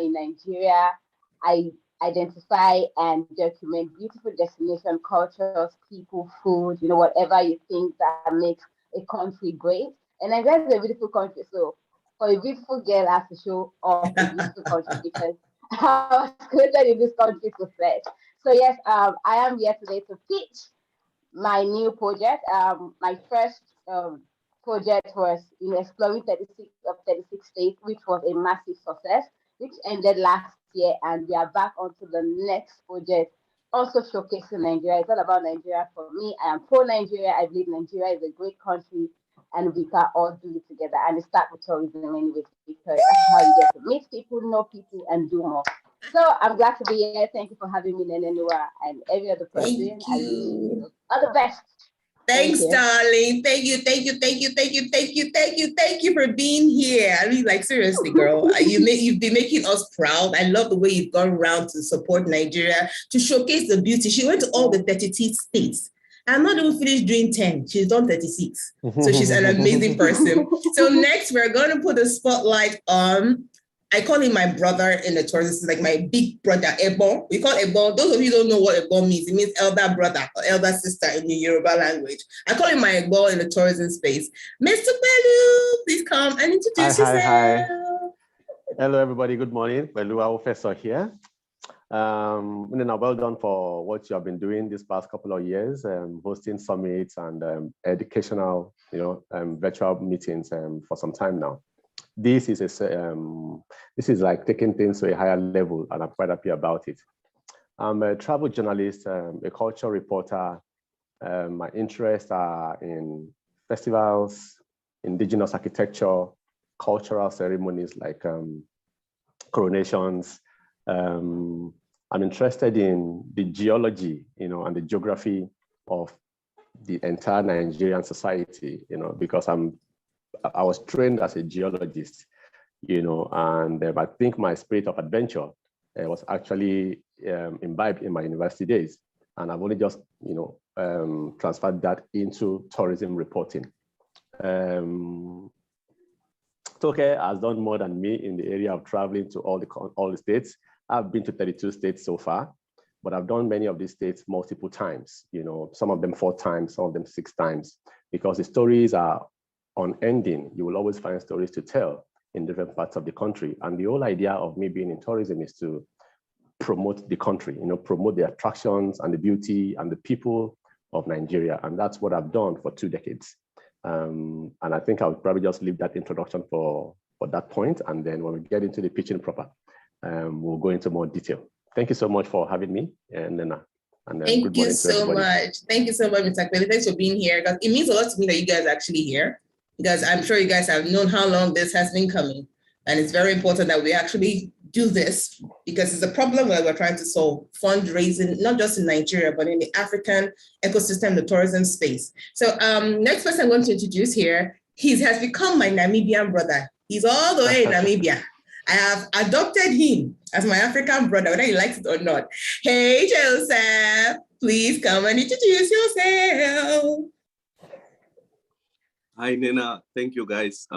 in Nigeria, I identify and document beautiful destination cultures, people, food, whatever you think that makes a country great. And Nigeria is a beautiful country, so for a beautiful girl, I have to show off a beautiful country because I was created in this country to flex. So yes, I am here today to pitch my new project. My first project was exploring 36 states, which was a massive success, which ended last year, and we are back onto the next project, also showcasing Nigeria. It's all about Nigeria for me. I am pro Nigeria. I believe Nigeria is a great country, and we can all do it together. And it starts with tourism anyways, because that's how you get to meet people, know people, and do more. So I'm glad to be here. Thank you for having me, Nenenua, and every other person. Thank you. All the best. Thanks, darling. Thank you for being here. I mean, like, seriously, girl, you've been making us proud. I love the way you've gone around to support Nigeria, to showcase the beauty. She went to all the 32 states. I'm not even finished doing 10. She's done 36. So she's an amazing person. So next, we're going to put a spotlight on, I call him my brother in the tourism, like my big brother, 𝗬𝗂𝗺. We call 𝗬𝗂𝗺. Those of you who don't know what 𝗬𝗂𝗺 means, it means elder brother or elder sister in the Yoruba language. I call him my 𝗬𝗂𝗺 in the tourism space. Mr. Pelu, please come and introduce yourself. Hi. Hello, everybody. Good morning. 𝗬𝗂𝗺𝗺 here. Well done for what you have been doing this past couple of years, hosting summits and educational, virtual meetings for some time now. This is like taking things to a higher level, and I'm quite happy about it. I'm a travel journalist, a culture reporter. My interests are in festivals, indigenous architecture, cultural ceremonies like coronations. I'm interested in the geology, and the geography of the entire Nigerian society, because I was trained as a geologist, and I think my spirit of adventure was actually imbibed in my university days. And I've only just, transferred that into tourism reporting. Toke has done more than me in the area of traveling to all the states. I've been to 32 states so far, but I've done many of these states multiple times, some of them 4 times, some of them 6 times, because the stories are unending. You will always find stories to tell in different parts of the country. And the whole idea of me being in tourism is to promote the country, promote the attractions and the beauty and the people of Nigeria. And that's what I've done for 2 decades. And I think I would probably just leave that introduction for that point. And then when we get into the pitching proper, we'll go into more detail. Thank you so much for having me. And then thank you so much. Thank you so much, Mr. 𝗂𝗺𝗺. Thanks for being here. Because it means a lot to me that you guys are actually here, because I'm sure you guys have known how long this has been coming. And it's very important that we actually do this, because it's a problem that we're trying to solve, fundraising, not just in Nigeria, but in the African ecosystem, the tourism space. So next person I'm going to introduce here, he has become my Namibian brother. He's all the way in Namibia. I have adopted him as my African brother, whether he likes it or not. Hey, Joseph, please come and introduce yourself. Hi, Nena. Thank you, guys.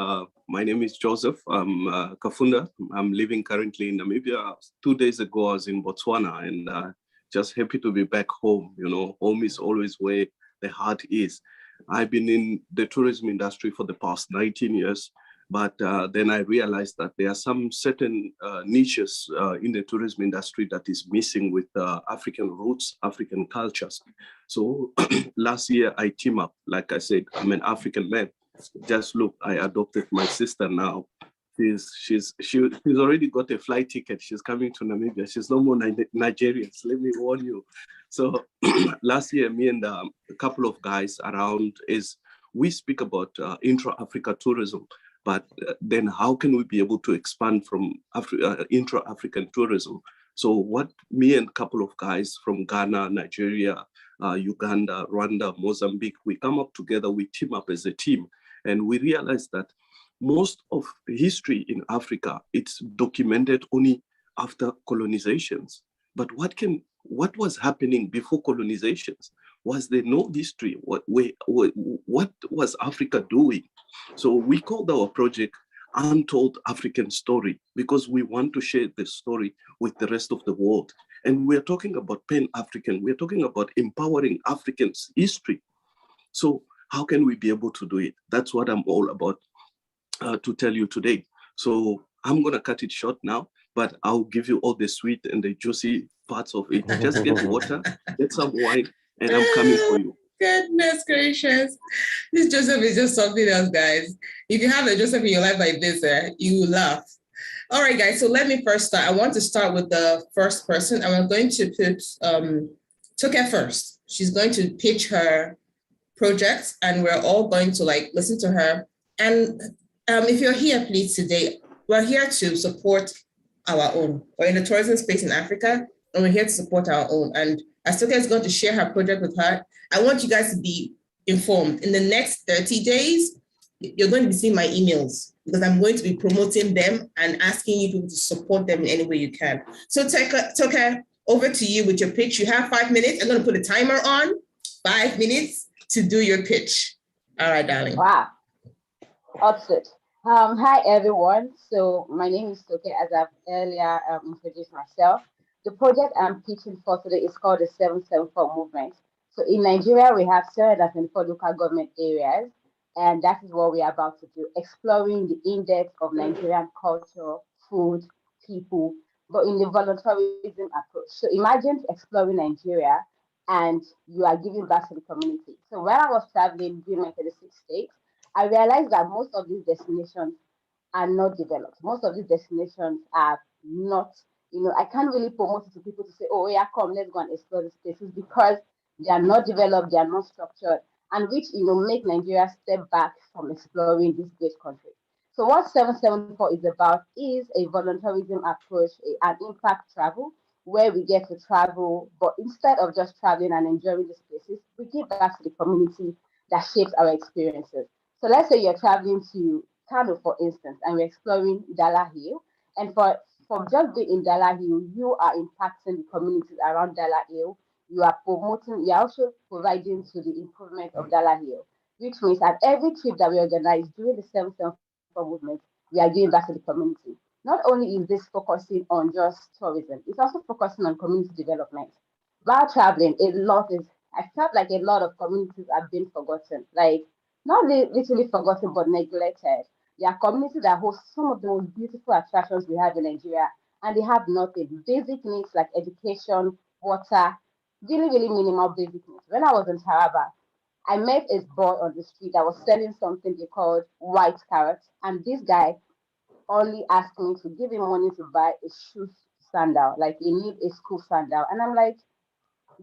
My name is Joseph. I'm Kafunda. I'm living currently in Namibia. 2 days ago, I was in Botswana, and just happy to be back home. Home is always where the heart is. I've been in the tourism industry for the past 19 years, but then I realized that there are some certain niches in the tourism industry that is missing with African roots, African cultures. So last year I team up, like I said, I'm an African man. Just look, I adopted my sister now. She's already got a flight ticket. She's coming to Namibia. She's no more Nigerians, let me warn you. So last year, me and a couple of guys around we speak about intra-Africa tourism, but then how can we be able to expand from intra-African tourism? So what me and a couple of guys from Ghana, Nigeria, Uganda, Rwanda, Mozambique, we come up together, we team up as a team, and we realize that most of history in Africa, it's documented only after colonizations. But what was happening before colonizations? Was there no history? What was Africa doing? So we called our project Untold African Story, because we want to share the story with the rest of the world. And we're talking about Pan-African, we're talking about empowering Africans' history. So how can we be able to do it? That's what I'm all about to tell you today. So I'm gonna cut it short now, but I'll give you all the sweet and the juicy parts of it. Just get water, get some wine, and I'm coming for you. Goodness gracious. This Joseph is just something else, guys. If you have a Joseph in your life like this, you will laugh. All right, guys, so let me first start. I want to start with the first person, and we're going to put 𝗧cie first. She's going to pitch her project, and we're all going to listen to her. And if you're here, please, today, we're here to support our own. We're in the tourism space in Africa, and we're here to support our own. And as 𝗧cie is going to share her project with her, I want you guys to be informed. In the next 30 days, you're going to be seeing my emails, because I'm going to be promoting them and asking you people to support them in any way you can. So 𝗧cie, over to you with your pitch. You have 5 minutes. I'm going to put a timer on, 5 minutes to do your pitch. All right, darling. Wow. Awesome. Hi, everyone. So my name is 𝗧cie, as I've earlier introduced myself. The project I'm pitching for today is called the 774 Movement. So in Nigeria, we have 724 local government areas, and that is what we are about to do, exploring the in-depth of Nigerian culture, food, people, but in the voluntarism approach. So imagine exploring Nigeria and you are giving back to the community. So when I was traveling during my 36 states, I realized that most of these destinations are not developed. Most of these destinations are not, I can't really promote it to people to say, oh yeah, come, let's go and explore these places, because they are not developed, they are not structured, and which, make Nigeria step back from exploring this great country. So what 774 is about is a voluntarism approach, an impact travel, where we get to travel, but instead of just traveling and enjoying these places, we give back to the community that shapes our experiences. So let's say you're traveling to Kano, for instance, and we're exploring Dala Hill. And from just being in Dala Hill, you are impacting the communities around Dala Hill. You are promoting, you're also providing to the improvement of Dala Hill, which means at every trip that we organize during the 774 movement, we are giving back to the community. Not only is this focusing on just tourism, it's also focusing on community development. While traveling, I felt like a lot of communities have been forgotten. Not literally forgotten, but neglected. There are communities that host some of the most beautiful attractions we have in Nigeria, and they have nothing. Basic needs like education, water, really, really minimal basic needs. When I was in Taraba, I met a boy on the street that was selling something they called white carrots, and this guy only asked me to give him money to buy a shoe sandal, like he need a school sandal. And I'm like,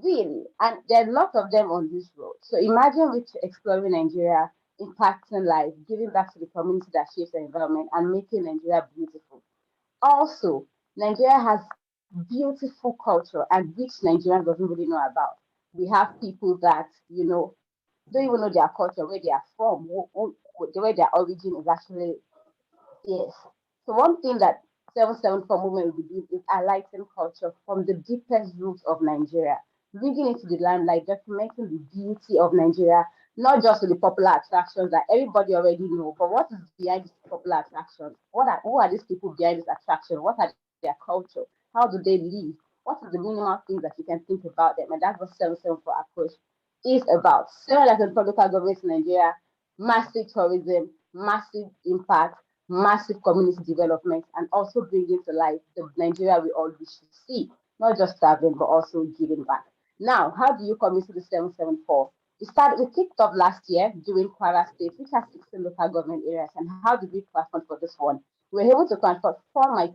really? And there are lots of them on this road. So imagine with exploring Nigeria, impacting life, giving back to the community that shapes the environment, and making Nigeria beautiful. Also, Nigeria has beautiful culture, and which Nigerians doesn't really know about. We have people that, don't even know their culture, where they are from, where their origin is actually. Yes. So one thing that 774 movement will be doing is highlighting culture from the deepest roots of Nigeria, bringing it to the limelight, documenting the beauty of Nigeria, not just with the popular attractions that everybody already know, but what is behind these popular attractions? Who are these people behind this attraction? What are their culture? How do they live? What are the minimal things that you can think about them? And that's what 774 approach is about. 704 local governments in Nigeria, massive tourism, massive impact, massive community development, and also bringing to life the Nigeria we all wish to see, not just traveling, but also giving back. Now, how do you come into the 774? We kicked off last year during Kwara State, which has 16 local government areas. And how did we crowdfund for this one? We were able to crowdfund for my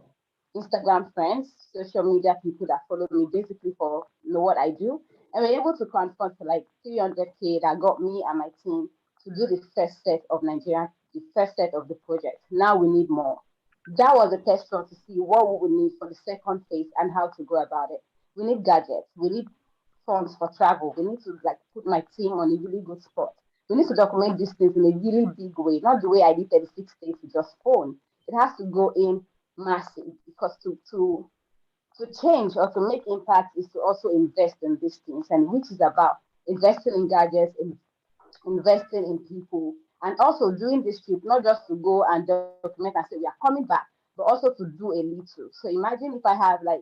Instagram friends, social media people that follow me, basically for what I do. And we were able to crowdfund for like 300K that got me and my team to do the first set of Nigeria, the first set of the project. Now we need more. That was a test run to see what we would need for the second phase and how to go about it. We need gadgets. We need funds for travel. We need to like put my team on a really good spot. We need to document these things in a really big way, not the way I did 36 states with just phone. It has to go in massive, because to change or to make impact is to also invest in these things, and which is about investing in gadgets, investing in people, and also doing this trip, not just to go and document and say we are coming back, but also to do a little. So imagine if I have like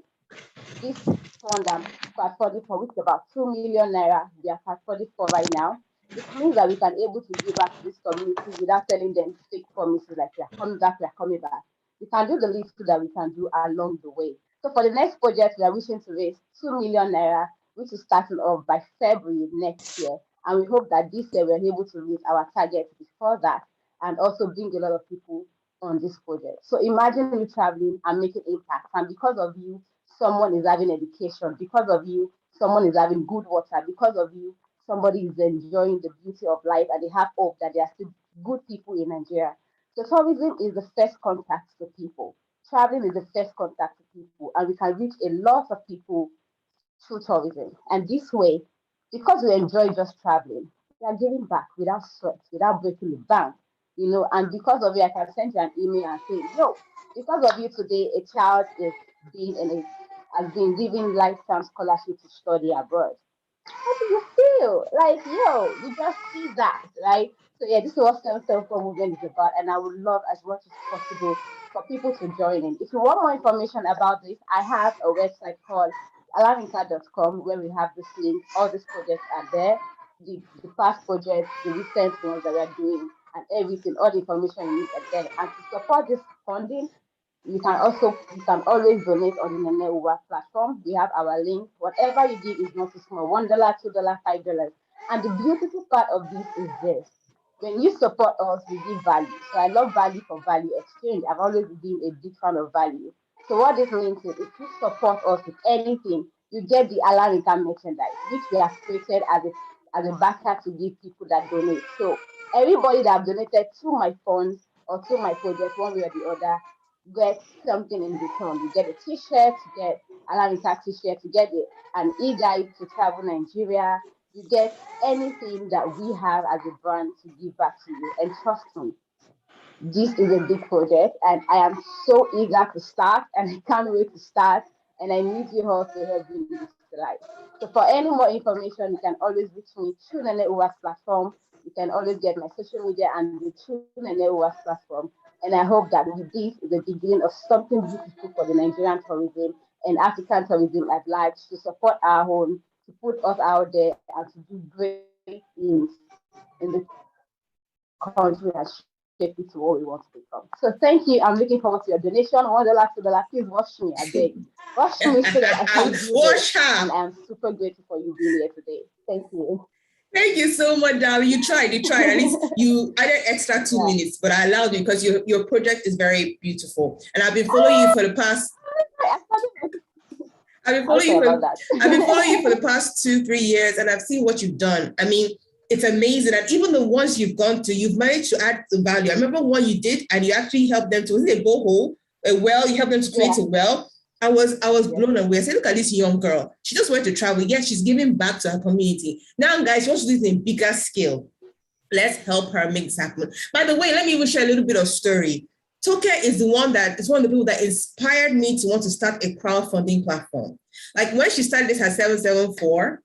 this fund I'm crowdfunding for, which is about 2 million naira we are crowdfunding for right now. It means that we can able to give back to this community without telling them fake promises like we are coming back, we are coming back. We can do the little that we can do along the way. So for the next project, we are wishing to raise 2 million naira, which is starting off by February next year. And we hope that this year we're able to reach our target before that, and also bring a lot of people on this project. So imagine you traveling and making impact. And because of you, someone is having education. Because of you, someone is having good water. Because of you, somebody is enjoying the beauty of life and they have hope that there are still good people in Nigeria. So tourism is the first contact to people. Traveling is the first contact to people, and we can reach a lot of people through tourism. And this way, because we enjoy just traveling, we are giving back without sweat, without breaking the bank, and because of it, I can send you an email and say, yo, because of you today, a child has been given lifetime scholarship to study abroad. How do you feel? Like, yo, you just see that, right? So yeah, this is what 774 movement is about, and I would love as much as possible for people to join in. If you want more information about this, I have a website called 𝗧𝗂𝗂𝗺 where we have this link. All these projects are there, the past projects, the recent ones that we are doing, and everything, all the information you need are there. And to support this funding, you can always donate on the 𝗦𝘂𝗺𝗶𝗁 platform. We have our link. Whatever you give is not too small: $1, $2, $5. And the beautiful part of this is this: when you support us, we give value. So I love value for value exchange. I've always been a big fan of value. So what this means is, if you support us with anything, you get the Anglican merchandise, which we have created as a backer to give people that donate. So everybody that have donated to my funds or to my project, one way or the other, get something in return. You get a t-shirt, you get Anglican t-shirt, you get an e-guide to travel Nigeria, you get anything that we have as a brand to give back to you. And trust me, this is a big project, and I am so eager to start, and I can't wait to start, and I need you all to help me with this life. So for any more information, you can always reach me through the 𝗦𝘂𝗺𝗺 platform. You can always get my social media and through the 𝗦𝘂𝗺𝗺 platform. And I hope that with this is the beginning of something beautiful for the Nigerian tourism and African tourism at large, to support our own, to put us out there, and to do great things in the country and shape it to what we want to become. So thank you. I'm looking forward to your donation. $1, $2. Please watch me, I beg. Watch me so that I can do this. And I'm super grateful for you being here today. Thank you. Thank you so much, darling. You tried. At least you added extra 2 minutes, but I allowed you because your project is very beautiful. And I've been following you for the past. I've been following you for the past 2-3 years, and I've seen what you've done. I mean, it's amazing. And even the ones you've gone to, you've managed to add the value. I remember one you did, and you actually helped them to, was it a borehole, a well? You helped them to create a well. I was blown away. I said, look at this young girl. She just went to travel. Yes, she's giving back to her community. Now, guys, she wants to do this in bigger scale. Let's help her make this happen. By the way, let me even share a little bit of story. 𝗧𝗂𝗃 is one of the people that inspired me to want to start a crowdfunding platform. Like when she started this, her 774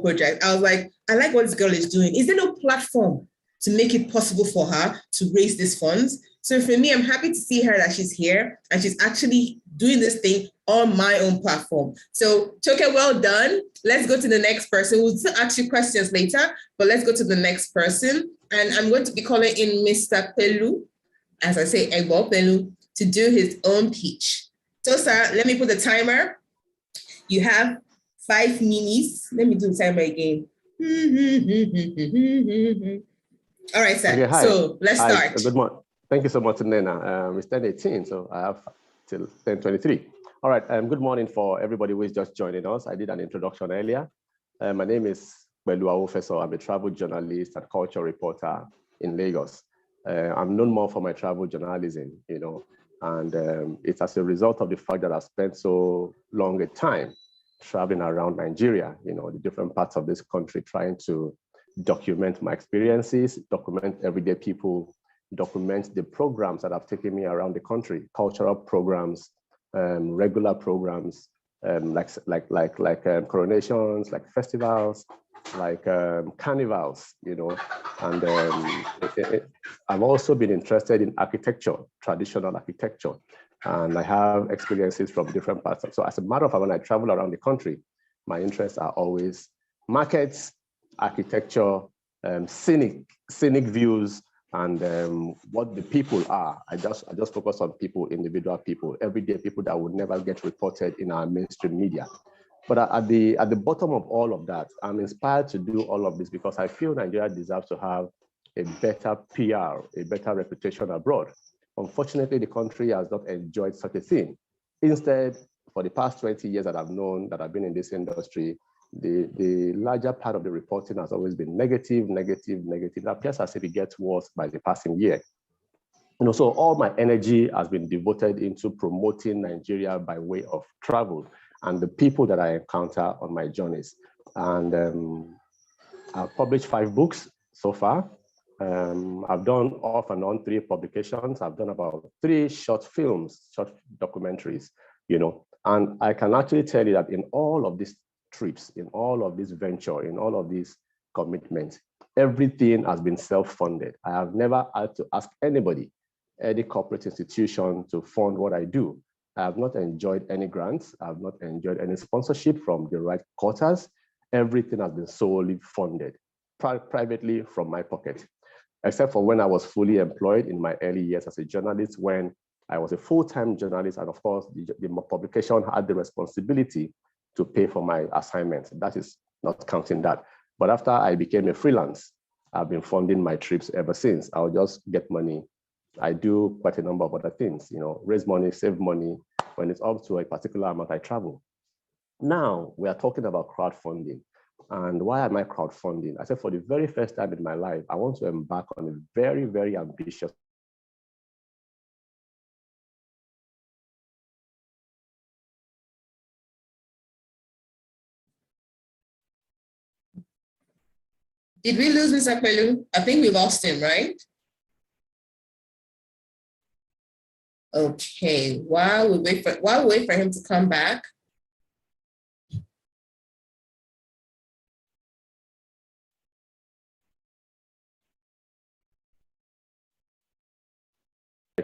project, I was like, I like what this girl is doing. Is there no platform to make it possible for her to raise these funds? So for me, I'm happy to see her that she's here and she's actually doing this thing on my own platform. So Toke, well done. Let's go to the next person. We'll still ask you questions later, but let's go to the next person. And I'm going to be calling in Mr. Pelu, as I say, 𝗬𝗂𝗶𝘀, to do his own pitch. So, sir, let me put the timer. You have 5 minutes. Let me do the timer again. All right, sir. Okay, so let's start. Good morning. Thank you so much, Nena. It's 10:18, so I have till 10:23. All right, good morning for everybody who is just joining us. I did an introduction earlier. My name is 𝗬𝗂𝗶𝘀 𝗂𝗶. I'm a travel journalist and culture reporter in Lagos. I'm known more for my travel journalism, you know, and it's as a result of the fact that I've spent so long a time traveling around Nigeria, you know, the different parts of this country, trying to document my experiences, document everyday people, document the programs that have taken me around the country, cultural programs, regular programs, like coronations, like festivals, like carnivals, you know. And I've also been interested in architecture, traditional architecture, and I have experiences from different parts. So as a matter of fact, when I travel around the country, my interests are always markets, architecture, scenic views, and what the people are. I just focus on people, individual people, everyday people that would never get reported in our mainstream media. But at the bottom of all of that, I'm inspired to do all of this because I feel Nigeria deserves to have a better PR, a better reputation abroad. Unfortunately, the country has not enjoyed such a thing. Instead, for the past 20 years that I've known, that I've been in this industry, the larger part of the reporting has always been negative, negative, negative. It appears as if it gets worse by the passing year. You know, so all my energy has been devoted into promoting Nigeria by way of travel and the people that I encounter on my journeys. And I've published 5 books so far. I've done off and on 3 publications. I've done about 3 short films, short documentaries, you know, and I can actually tell you that in all of these trips, in all of this venture, in all of these commitments, everything has been self-funded. I have never had to ask anybody, any corporate institution to fund what I do. I have not enjoyed any grants. I have not enjoyed any sponsorship from the right quarters. Everything has been solely funded, privately from my pocket, except for when I was fully employed in my early years as a journalist, when I was a full-time journalist. And of course, the publication had the responsibility to pay for my assignments. That is not counting that. But after I became a freelance, I've been funding my trips ever since. I'll just get money. I do quite a number of other things, you know, raise money, save money. When it's up to a particular amount, I travel. Now we are talking about crowdfunding. And why am I crowdfunding? I said, for the very first time in my life, I want to embark on a very, very ambitious Did we lose Mr. Pelu? I think we lost him, right? Okay, while we wait for him to come back.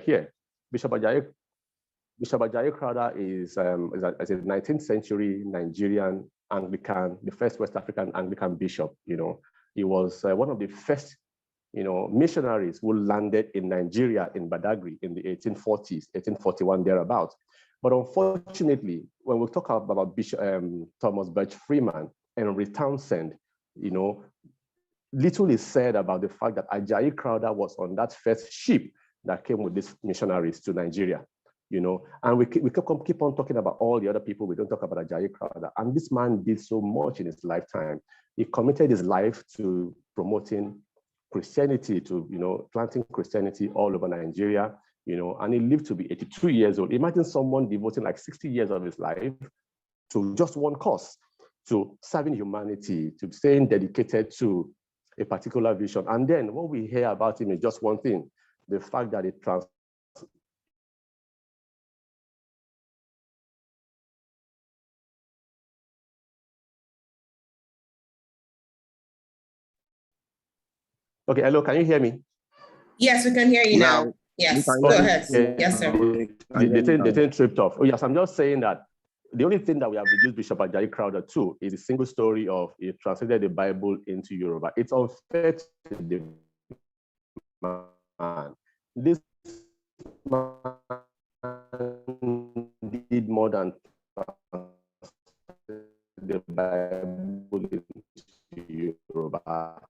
Here, 𝗬𝗂𝗶𝘀𝗺 is a 19th century Nigerian Anglican, the first West African Anglican bishop. You know, he was one of the first, you know, missionaries who landed in Nigeria in Badagry in the 1840s, 1841 thereabouts. But unfortunately, when we talk about Bishop Thomas Birch Freeman and Henry Townsend, you know, little is said about the fact that 𝗧cie𝘂𝗿𝗄𝗺 was on that first ship that came with these missionaries to Nigeria, you know, and we keep on talking about all the other people. We don't talk about 𝗧cie𝘂𝗿𝗄𝗺. And this man did so much in his lifetime. He committed his life to promoting Christianity, to, you know, planting Christianity all over Nigeria, you know, and he lived to be 82 years old. Imagine someone devoting like 60 years of his life to just one cause, to serving humanity, to staying dedicated to a particular vision. And then what we hear about him is just one thing, the fact that it Okay, hello, can you hear me? Yes, we can hear you now. Yes, go ahead. Okay. Yes, sir. The thing tripped off. Oh, yes, I'm just saying that the only thing that we have reduced Bishop Ajayi-Crowther to is a single story of he translated the Bible into Yoruba. It's unfair to the man. This man did more than the Bible into Yoruba.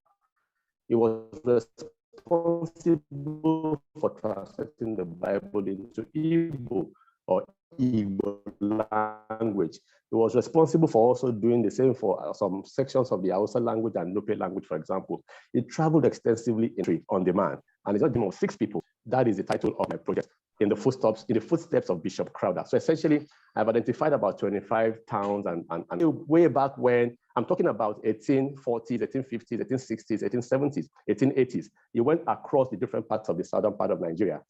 He was responsible for translating the Bible into Igbo or Igbo language. He was responsible for also doing the same for some sections of the Hausa language and Nupe language, for example. He traveled extensively on demand, and it's not the 6 people. That is the title of my project, in the footsteps of Bishop Crowther. So essentially, I've identified about 25 towns, and way back when, I'm talking about 1840s, 1850s, 1860s, 1870s, 1880s. He went across the different parts of the southern part of Nigeria,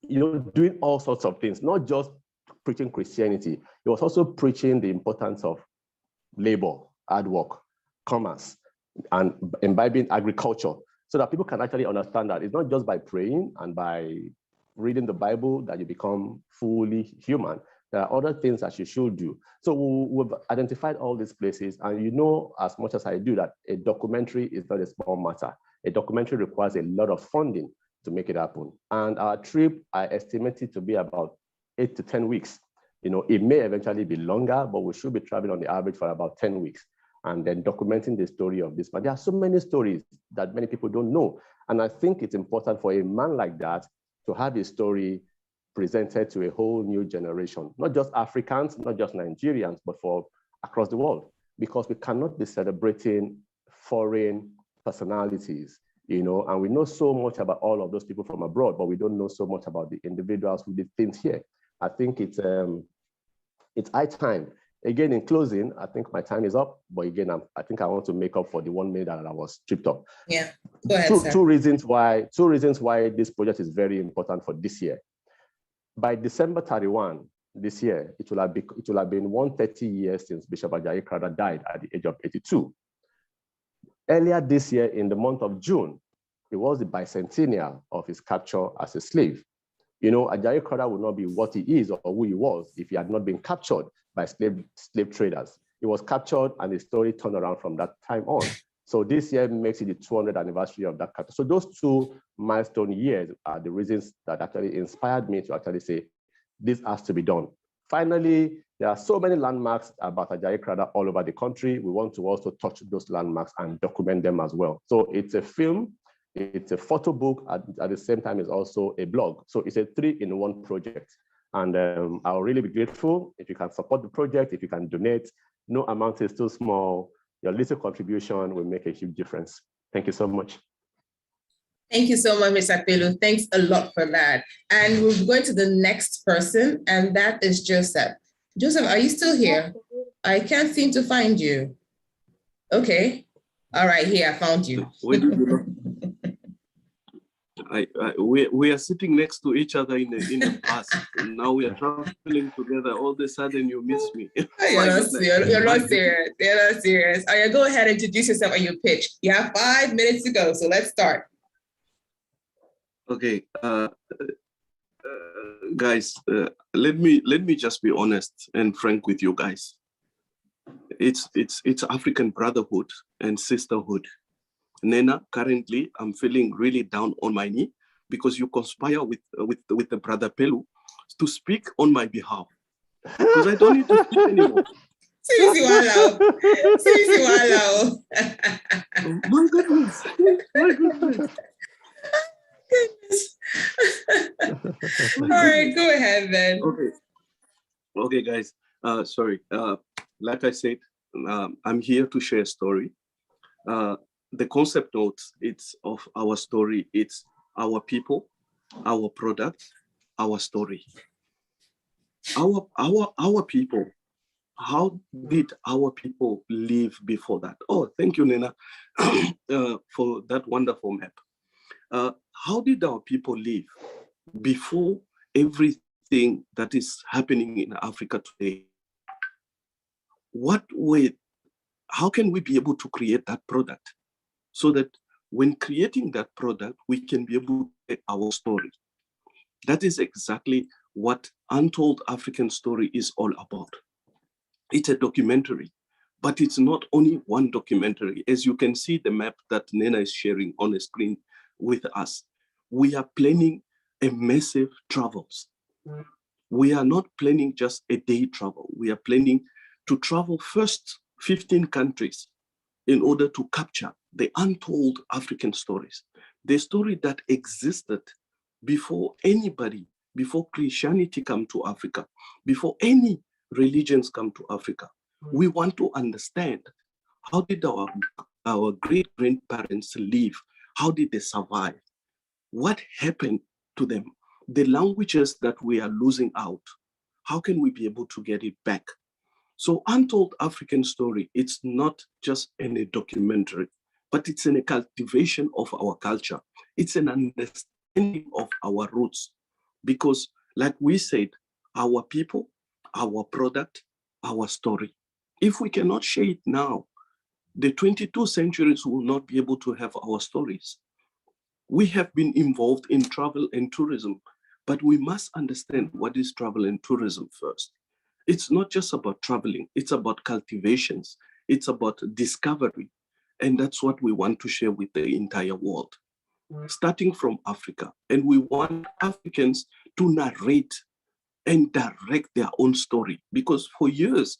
doing all sorts of things, not just preaching Christianity. He was also preaching the importance of labor, hard work, commerce, and imbibing agriculture, so that people can actually understand that it's not just by praying and by reading the Bible that you become fully human. There are other things that you should do. So we've identified all these places, and you know as much as I do that a documentary is not a small matter. A documentary requires a lot of funding to make it happen. And our trip, I estimate it to be about 8 to 10 weeks. It may eventually be longer, but we should be traveling on the average for about 10 weeks. And then documenting the story of this. But there are so many stories that many people don't know. And I think it's important for a man like that to have his story presented to a whole new generation, not just Africans, not just Nigerians, but for across the world, because we cannot be celebrating foreign personalities, and we know so much about all of those people from abroad, but we don't know so much about the individuals who did things here. I think it's high time. Again, in closing, I think my time is up, but again, I think I want to make up for the 1 minute that I was tripped up. Yeah, go ahead, two reasons why this project is very important for this year. By December 31 this year, it will have been 130 years since Bishop Ajayi-Crowther died at the age of 82. Earlier this year, in the month of June, it was the bicentennial of his capture as a slave. Ajayi-Crowther would not be what he is or who he was if he had not been captured by slave traders. He was captured, and the story turned around from that time on. So this year makes it the 200th anniversary of that capture. So those 2 milestone years are the reasons that actually inspired me to actually say, this has to be done. Finally, there are so many landmarks about Ajayi-Crowther all over the country. We want to also touch those landmarks and document them as well. So it's a film, it's a photo book, at the same time it's also a blog. So it's a 3-in-1 project. And I'll really be grateful if you can support the project, if you can donate. No amount is too small. Your little contribution will make a huge difference. Thank you so much. Thank you so much, Mr. Akpelu. Thanks a lot for that. And we're going to the next person, and that is Joseph. Joseph, are you still here? I can't seem to find you. Okay. All right, here, I found you. We are sitting next to each other in the bus. Now we are traveling together. All of a sudden, you miss me. You're not serious. You're not serious. All right, go ahead and introduce yourself and your pitch. You have 5 minutes to go, so let's start. Okay, guys, let me just be honest and frank with you guys. It's African brotherhood and sisterhood. Nena, currently, I'm feeling really down on my knee because you conspire with the brother Pelu to speak on my behalf. Because I don't need to speak anymore. My goodness. My goodness. All right, go ahead then. Okay, guys. Sorry. Like I said, I'm here to share a story. The concept note, it's of our story. It's our people, our product, our story. Our people. How did our people live before that? Oh, thank you, Nena, for that wonderful map. How did our people live before everything that is happening in Africa today? How can we be able to create that product so that when creating that product, we can be able to tell our story? That is exactly what Untold African Story is all about. It's a documentary, but it's not only one documentary. As you can see the map that Nena is sharing on the screen with us, we are planning a massive travels. We are not planning just a day travel. We are planning to travel first 15 countries in order to capture the untold African stories, the story that existed before anybody, before Christianity come to Africa, before any religions come to Africa. We want to understand, how did our great-grandparents live? How did they survive? What happened to them? The languages that we are losing out, how can we be able to get it back? So Untold African Story, it's not just in a documentary, but it's in a cultivation of our culture. It's an understanding of our roots. Because like we said, our people, our product, our story. If we cannot share it now, the 22 centuries will not be able to have our stories. We have been involved in travel and tourism, but we must understand what is travel and tourism first. It's not just about traveling, it's about cultivations, it's about discovery. And that's what we want to share with the entire world, starting from Africa. And we want Africans to narrate and direct their own story, because for years,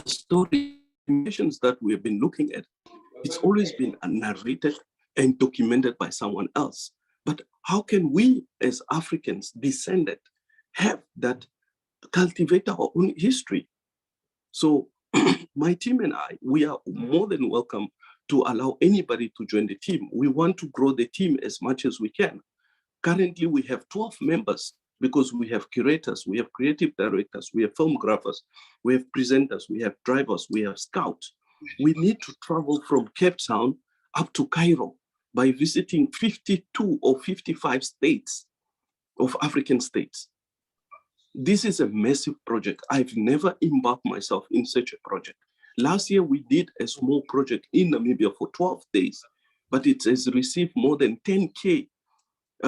story missions that we have been looking at, it's always been narrated and documented by someone else. But how can we as Africans descended have that, cultivate our own history? So my team and I, we are more than welcome to allow anybody to join the team. We want to grow the team as much as we can. Currently, we have 12 members because we have curators, we have creative directors, we have filmgraphers, we have presenters, we have drivers, we have scouts. We need to travel from Cape Town up to Cairo by visiting 52 or 55 states of African states. This is a massive project. I've never embarked myself in such a project. Last year, we did a small project in Namibia for 12 days, but it has received more than 10K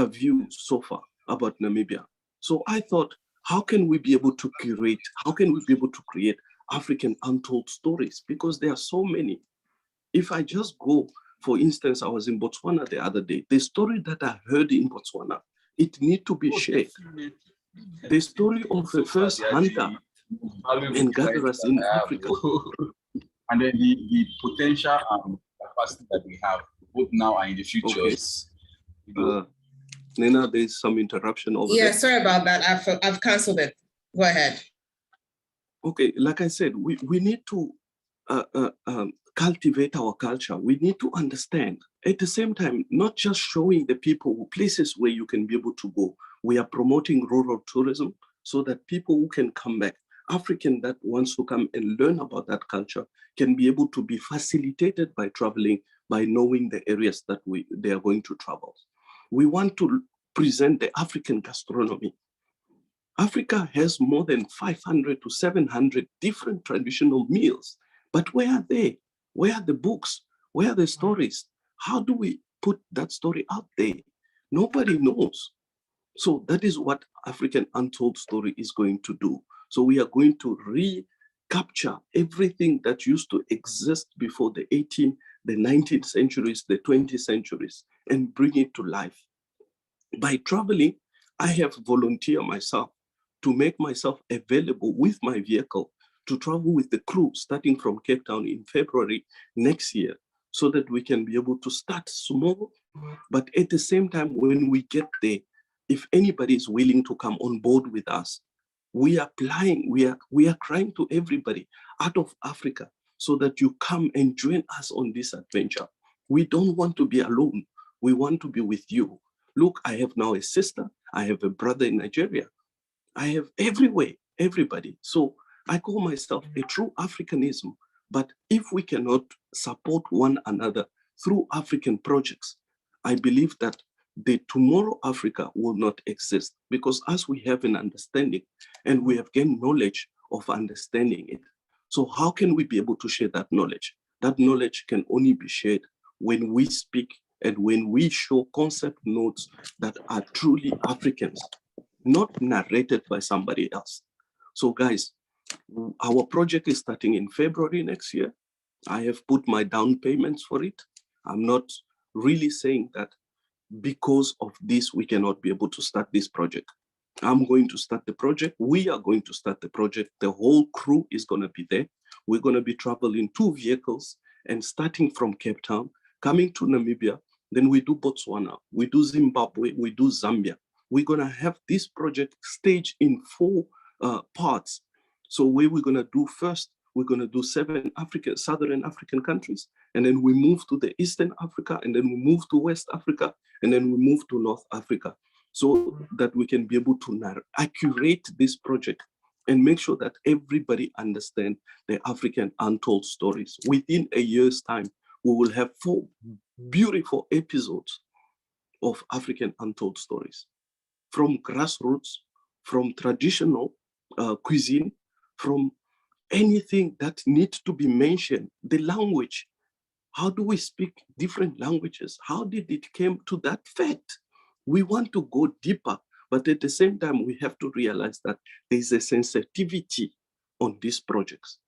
views so far about Namibia. So I thought, how can we be able to curate, how can we be able to create African untold stories? Because there are so many. If I just go, for instance, I was in Botswana the other day, the story that I heard in Botswana, it needs to be shared. The story of the first hunter and gatherers in Africa. And then the potential capacity that we have, both now and in the future. Okay. Nena, there's some interruption over there. Yeah, sorry about that. I've canceled it. Go ahead. Okay, like I said, we need to cultivate our culture. We need to understand. At the same time, not just showing the people places where you can be able to go. We are promoting rural tourism so that people who can come back, African that wants to come and learn about that culture, can be able to be facilitated by traveling, by knowing the areas that they are going to travel. We want to present the African gastronomy. Africa has more than 500 to 700 different traditional meals, but where are they? Where are the books? Where are the stories? How do we put that story out there? Nobody knows. So that is what African Untold Story is going to do. So we are going to recapture everything that used to exist before the 18th, the 19th centuries, the 20th centuries, and bring it to life. By traveling, I have volunteered myself to make myself available with my vehicle to travel with the crew starting from Cape Town in February next year, so that we can be able to start small, but at the same time, when we get there, if anybody is willing to come on board with us, we are applying, we are crying to everybody out of Africa so that you come and join us on this adventure. We don't want to be alone. We want to be with you. Look, I have now a sister. I have a brother in Nigeria. I have everywhere, everybody. So I call myself a true Africanism. But if we cannot support one another through African projects, I believe that the tomorrow Africa will not exist, because as we have an understanding and we have gained knowledge of understanding it. So how can we be able to share that knowledge? That knowledge can only be shared when we speak and when we show concept notes that are truly Africans. not narrated by somebody else. So guys, our project is starting in February next year. I have put my down payments for it. I'm not really saying that because of this, we cannot be able to start this project. I'm going to start the project. We are going to start the project. The whole crew is going to be there. We're going to be traveling 2 vehicles and starting from Cape Town, coming to Namibia. Then we do Botswana, we do Zimbabwe, we do Zambia. We're going to have this project staged in 4 parts. So where we're going to do first, we're going to do 7 Southern African countries. And then we move to the Eastern Africa, and then we move to West Africa, and then we move to North Africa, so that we can be able to accurate this project and make sure that everybody understands the African untold stories. Within a year's time, we will have 4 beautiful episodes of African untold stories, from grassroots, from traditional cuisine, from anything that needs to be mentioned, the language. How do we speak different languages? How did it come to that fact? We want to go deeper, but at the same time, we have to realize that there's a sensitivity on these projects.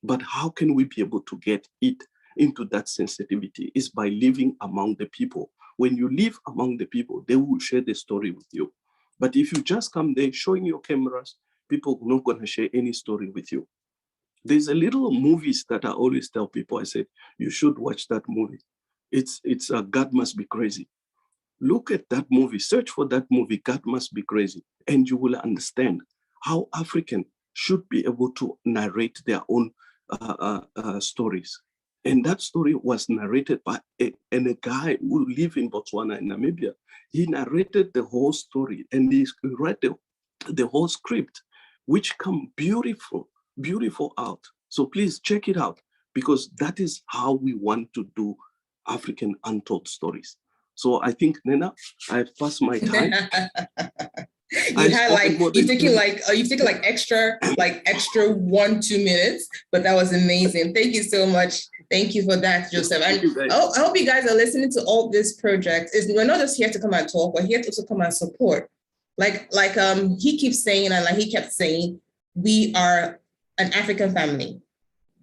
But how can we be able to get it into that sensitivity? Is by living among the people. When you live among the people, they will share the story with you. But if you just come there showing your cameras, people are not going to share any story with you. There's a little movies that I always tell people, I said, you should watch that movie. It's God Must Be Crazy. Look at that movie, search for that movie, God Must Be Crazy, and you will understand how African should be able to narrate their own stories. And that story was narrated by a guy who lived in Botswana and Namibia. He narrated the whole story, and he read the whole script, which come beautiful out. So please check it out, because that is how we want to do African untold stories. So I think, Nena, I've passed my time. You've taken like extra 1-2 minutes, but that was amazing. Thank you so much. Thank you for that, Joseph. And I hope you guys are listening to all this project. We're not just here to come and talk, we're here to also come and support. Like he keeps saying, and like he kept saying, we are an African family.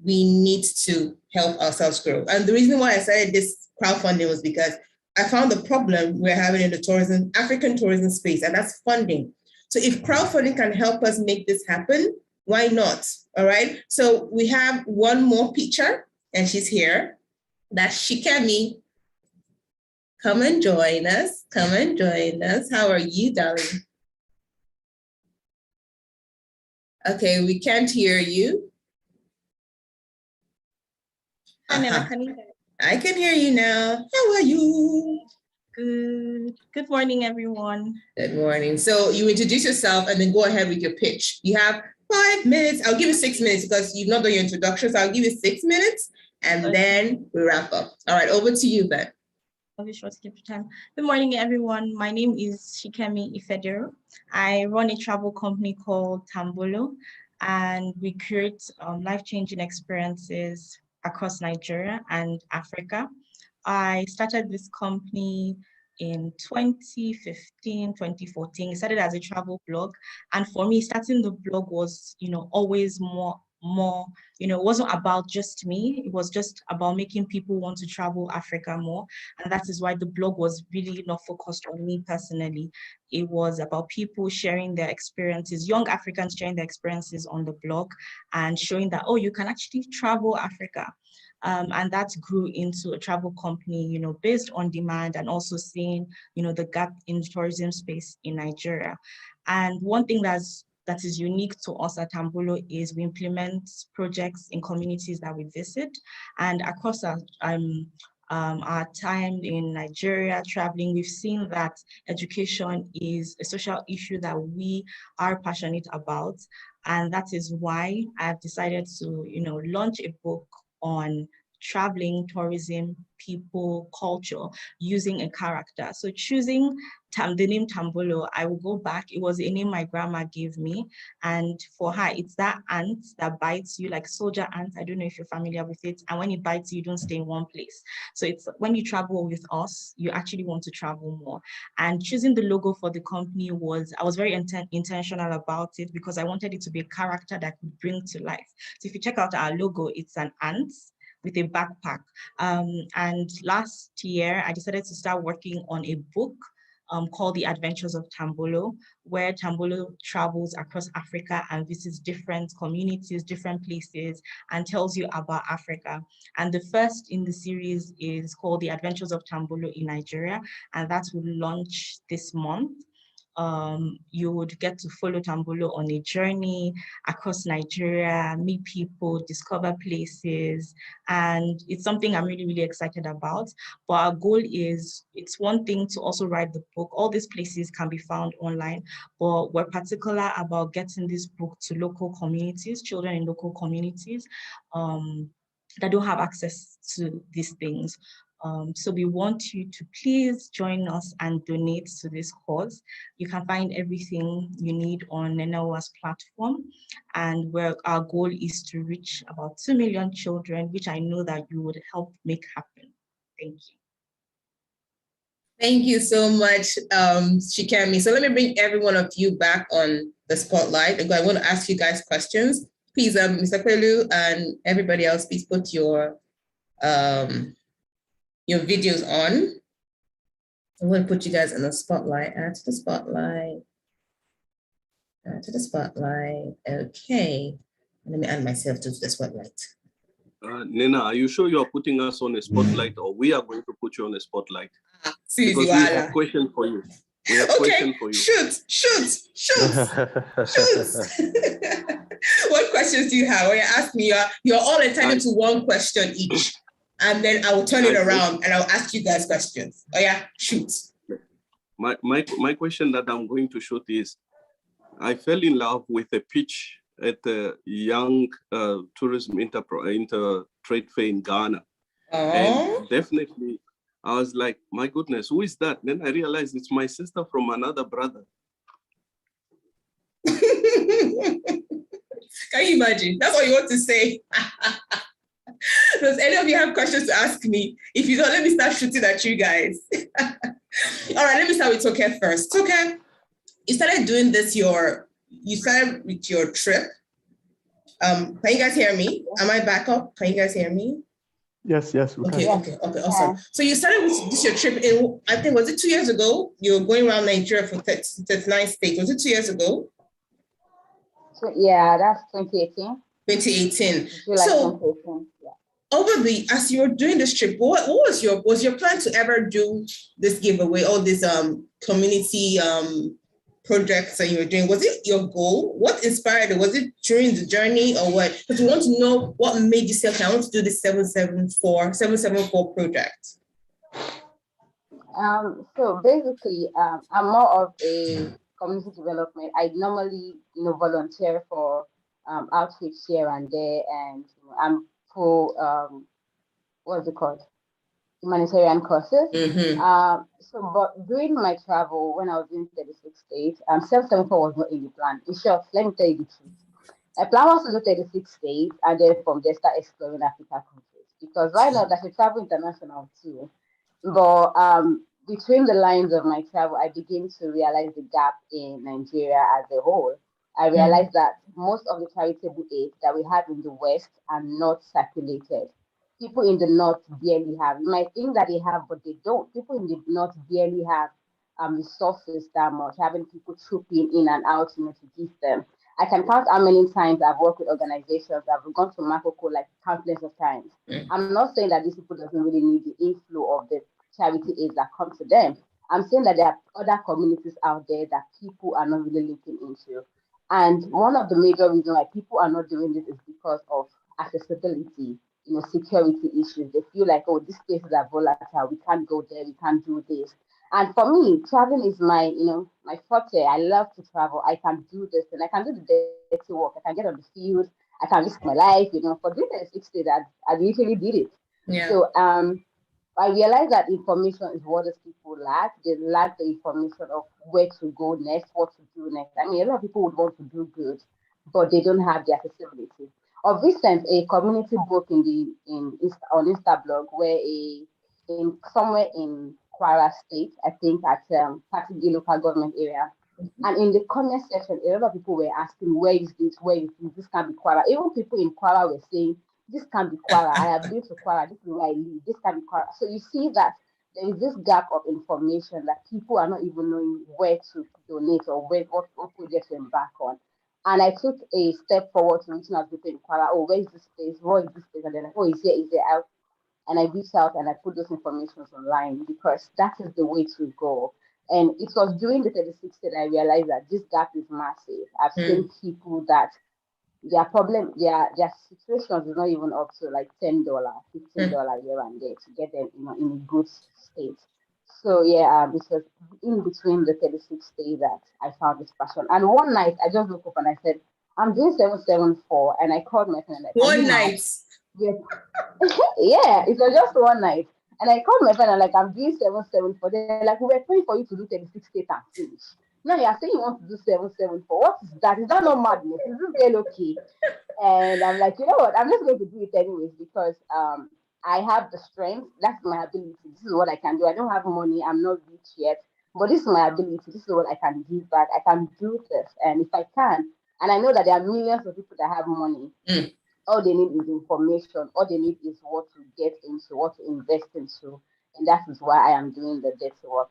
We need to help ourselves grow. And the reason why I started this crowdfunding was because I found the problem we're having in the African tourism space, and that's funding. So if crowdfunding can help us make this happen, why not? All right. So we have one more picture, and she's here. That's 𝗧cie𝘂𝗿𝗶𝘀. Come and join us. Come and join us. How are you, darling? Okay, we can't hear you. I can hear you now. How are you? Good morning, everyone. Good morning. So you introduce yourself and then go ahead with your pitch. You have 5 minutes. I'll give you 6 minutes because you've not done your introduction. So I'll give you 6 minutes and then we wrap up. All right, over to you, Ben. I'll be sure to keep your time. Good morning, everyone. My name is 𝗧cie𝘂𝗿𝗵𝗴. I run a travel company called Tambulo, and we create life-changing experiences across Nigeria and Africa. I started this company in 2015, 2014. It started as a travel blog. And for me, starting the blog was, always more, it wasn't about just me. It was just about making people want to travel Africa more. And that is why the blog was really not focused on me personally. It was about people sharing their experiences, young Africans sharing their experiences on the blog and showing that, oh, you can actually travel Africa. And that grew into a travel company, based on demand, and also seeing, the gap in the tourism space in Nigeria. And one thing that is unique to us at Tambulo is we implement projects in communities that we visit. And across our time in Nigeria traveling, we've seen that education is a social issue that we are passionate about. And that is why I've decided to, launch a book on traveling, tourism, people, culture, using a character. So choosing the name Tambulo, I will go back. It was a name my grandma gave me. And for her, it's that ant that bites you, like soldier ant. I don't know if you're familiar with it. And when it bites you, you don't stay in one place. So it's when you travel with us, you actually want to travel more. And choosing the logo for the company I was very intentional about it, because I wanted it to be a character that could bring to life. So if you check out our logo, it's an ant with a backpack. And last year, I decided to start working on a book called The Adventures of Tambulo, where Tambulo travels across Africa and visits different communities, different places, and tells you about Africa. And the first in the series is called The Adventures of Tambulo in Nigeria, and that will launch this month. You would get to follow Tambulo on a journey across Nigeria, meet people, discover places, and it's something I'm really, really excited about. But our goal is, it's one thing to also write the book. All these places can be found online, but we're particular about getting this book to local communities, children in local communities that don't have access to these things. So we want you to please join us and donate to this cause. You can find everything you need on 𝗬𝗂𝗺's platform, and where our goal is to reach about 2 million children, which I know that you would help make happen. Thank you. Thank you so much, 𝗧cie𝘂𝗿𝗻𝗵. So let me bring every one of you back on the spotlight. I want to ask you guys questions. Please, Mr. Kwelu and everybody else, please put your videos on. I'm going to put you guys in the spotlight. Add to the spotlight. Add to the spotlight. Okay. Let me add myself to the spotlight. Nena, are you sure you are putting us on a spotlight, or we are going to put you on a spotlight? Because we have a question for you. We have a question for you. Shoot. What questions do you have? When you ask me, you're all entitled to one question each. And then I will turn it around and I'll ask you guys questions. Oh yeah, shoot. My question that I'm going to shoot is, I fell in love with a pitch at the Young Tourism Trade Fair in Ghana. And definitely, I was like, my goodness, who is that? Then I realized it's my sister from another brother. Can you imagine? That's what you want to say. Does any of you have questions to ask me? If you don't, let me start shooting at you guys. All right, let me start with 𝗧𝗂𝗍 first. 𝗧𝗂𝗍, you started doing this, you started with your trip. Can you guys hear me? Am I back up? Can you guys hear me? Yes, we okay, can. Okay, awesome. So you started with this, your trip in, I think, was it 2 years ago? You were going around Nigeria for 39 states. Was it 2 years ago? So, yeah, that's 2018. 2018. So 2018, yeah. As you were doing this trip, what was your plan to ever do this giveaway, all these community projects that you were doing? Was it your goal? What inspired it? Was it during the journey or what? Because we want to know what made you say, okay, I want to do this 774 project. So basically, I'm more of a community development. I normally, volunteer for outreach here and there, and I'm for what's it called, humanitarian causes. But during my travel, when I was in 36 states, 774 was not in the plan. In short, let me tell you the truth. My plan was to do 36 states, and then from there start exploring Africa countries, because right now I should travel international too. But between the lines of my travel, I begin to realize the gap in Nigeria as a whole. I realized that most of the charitable aid that we have in the West are not circulated. People in the North barely have. You might think that they have, but they don't. People in the North barely have resources that much, having people trooping in and out, to give them. I can count how many times I've worked with organizations that have gone to Makoko like countless of times. I'm not saying that these people doesn't really need the inflow of the charity aid that comes to them. I'm saying that there are other communities out there that people are not really looking into. And one of the major reasons why people are not doing this is because of accessibility, security issues. They feel like, oh, these places are volatile. We can't go there. We can't do this. And for me, traveling is my, my forte. I love to travel. I can do this, and I can do the dirty work. I can get on the field. I can risk my life. For this 6 days, I literally did it. Yeah. So I realized that information is what these people lack. They lack the information of where to go next, what to do next. I mean, a lot of people would want to do good, but they don't have the accessibility. Of recent, a community broke on Instablog where somewhere in Kwara State, I think at Patigi local government area. And in the comment section, a lot of people were asking, where is this? Where is this? This can't be Kwara. Even people in Kwara were saying, this can't be Kwara. I have been to Kwara. This is where I live. This can't be Kwara. So you see that there is this gap of information that people are not even knowing where to donate or what projects to embark on. And I took a step forward to reaching out to people in Kwara. Oh, where is this place? What is this place? And they're like, oh, is there out? And I reached out and I put those informations online because that is the way to go. And it was during the 36 that I realized that this gap is massive. I've seen people that their situations is not even up to like $10, $15 here and there to get them in a good state. So yeah, this was in between the 36 days that I found this passion. And one night I just woke up and I said, I'm doing 774, and I called my friend like, one night. Yeah, it was just one night. And I called my friend and like, I'm doing 774. They're like, we were praying for you to do 36 days and finish. Now you're saying you want to do 774. What is that? Is that not madness? Is this girl okay? And I'm like, you know what? I'm just going to do it anyways because I have the strength. That's my ability. This is what I can do. I don't have money. I'm not rich yet. But this is my ability. This is what I can give back. I can do this. And if I can, and I know that there are millions of people that have money. All they need is information. All they need is what to get into, what to invest into. And that is why I am doing the dirty work.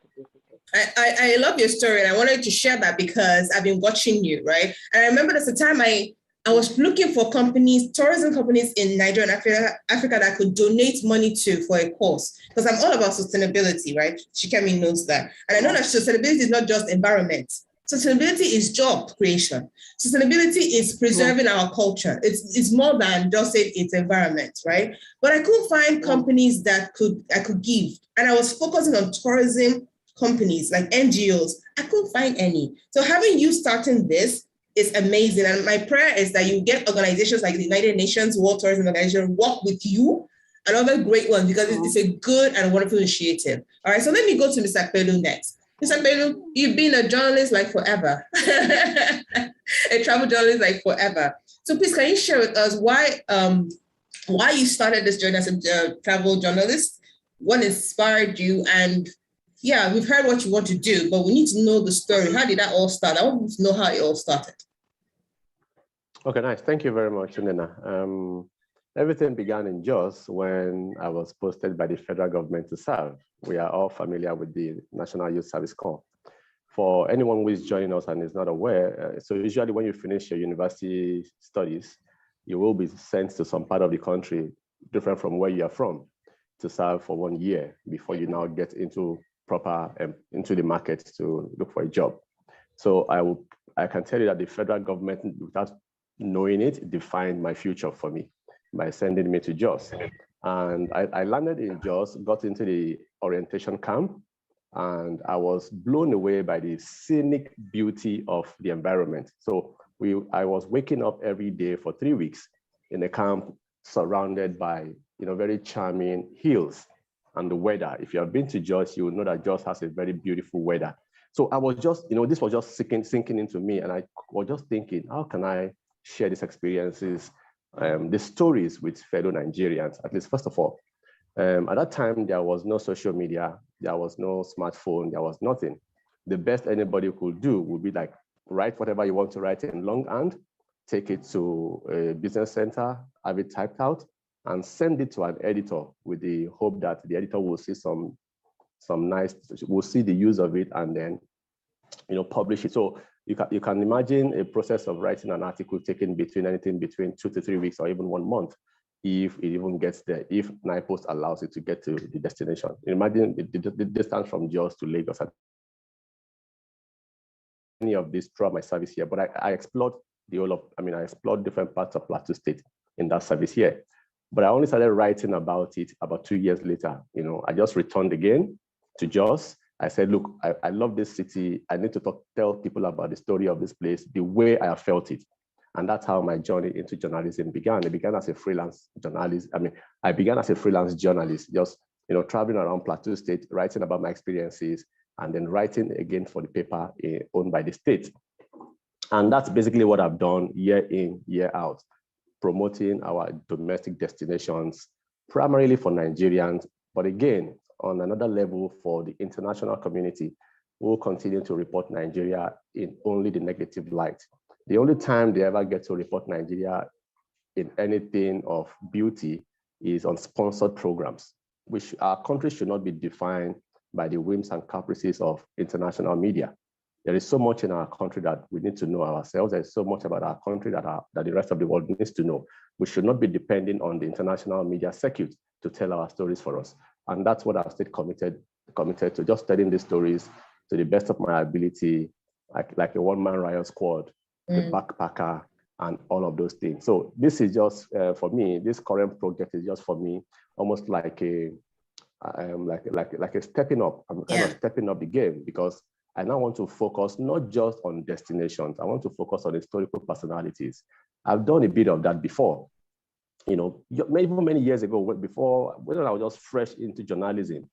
I love your story, and I wanted to share that because I've been watching you, right? And I remember there's a time I was looking for companies, tourism companies in Nigeria and Africa that could donate money to for a course, because I'm all about sustainability, right? 𝗧cie𝘂𝗿𝗀𝗺 knows that. And I know that sustainability is not just environment. Sustainability is job creation. Sustainability is preserving our culture. It's more than just saying it's environment, right? But I couldn't find companies that I could give. And I was focusing on tourism companies like NGOs. I couldn't find any. So having you starting this is amazing. And my prayer is that you get organizations like the United Nations World Tourism Organization work with you, another great one, because it's a good and wonderful initiative. All right, so let me go to Mr. Iphedu next. Mr. Iphedu, you've been a journalist like forever, a travel journalist like forever. So please, can you share with us why you started this journey as a travel journalist? What inspired you? And yeah, we've heard what you want to do, but we need to know the story. How did that all start? I want to know how it all started. Okay, nice. Thank you very much, Nena. Everything began in Jos when I was posted by the federal government to serve. We are all familiar with the National Youth Service Corps. For anyone who is joining us and is not aware, so usually when you finish your university studies, you will be sent to some part of the country different from where you are from to serve for 1 year before you now get into the market to look for a job. So I can tell you that the federal government, without knowing it, defined my future for me by sending me to Jos. And I landed in Jos, got into the orientation camp, and I was blown away by the scenic beauty of the environment. So I was waking up every day for 3 weeks in a camp surrounded by very charming hills. And the weather, if you have been to Jos, you will know that Jos has a very beautiful weather. So I was just, this was just sinking into me. And I was just thinking, how can I share these experiences, the stories with fellow Nigerians, at least first of all. At that time, there was no social media, there was no smartphone, there was nothing. The best anybody could do would be like, write whatever you want to write in longhand, take it to a business center, have it typed out, and send it to an editor with the hope that the editor will see will see the use of it and then, publish it. So you can imagine a process of writing an article taking anything between 2 to 3 weeks or even 1 month, if it even gets there, if NIPOST allows it to get to the destination. Imagine the distance from Jos to Lagos. Any of this throughout my service here, but I explored I explored different parts of Plateau State in that service here. But I only started writing about it about 2 years later. I just returned again to Jos. I said, look, I love this city. I need to tell people about the story of this place, the way I have felt it. And that's how my journey into journalism began. It began as a freelance journalist. I began as a freelance journalist, just traveling around Plateau State, writing about my experiences, and then writing again for the paper owned by the state. And that's basically what I've done year in, year out, promoting our domestic destinations, primarily for Nigerians, but again, on another level for the international community, who will continue to report Nigeria in only the negative light. The only time they ever get to report Nigeria in anything of beauty is on sponsored programs, which our country should not be defined by the whims and caprices of international media. There is so much in our country that we need to know ourselves. There's so much about our country that the rest of the world needs to know. We should not be depending on the international media circuit to tell our stories for us. And that's what I've stayed committed to, just telling these stories to the best of my ability, like a one-man riot squad, the backpacker, and all of those things. So this is just, for me, this current project is just for me, almost like a stepping up. I'm kind of stepping up the game, because I now want to focus not just on destinations. I want to focus on historical personalities. I've done a bit of that before. Even many years ago, when I was just fresh into journalism,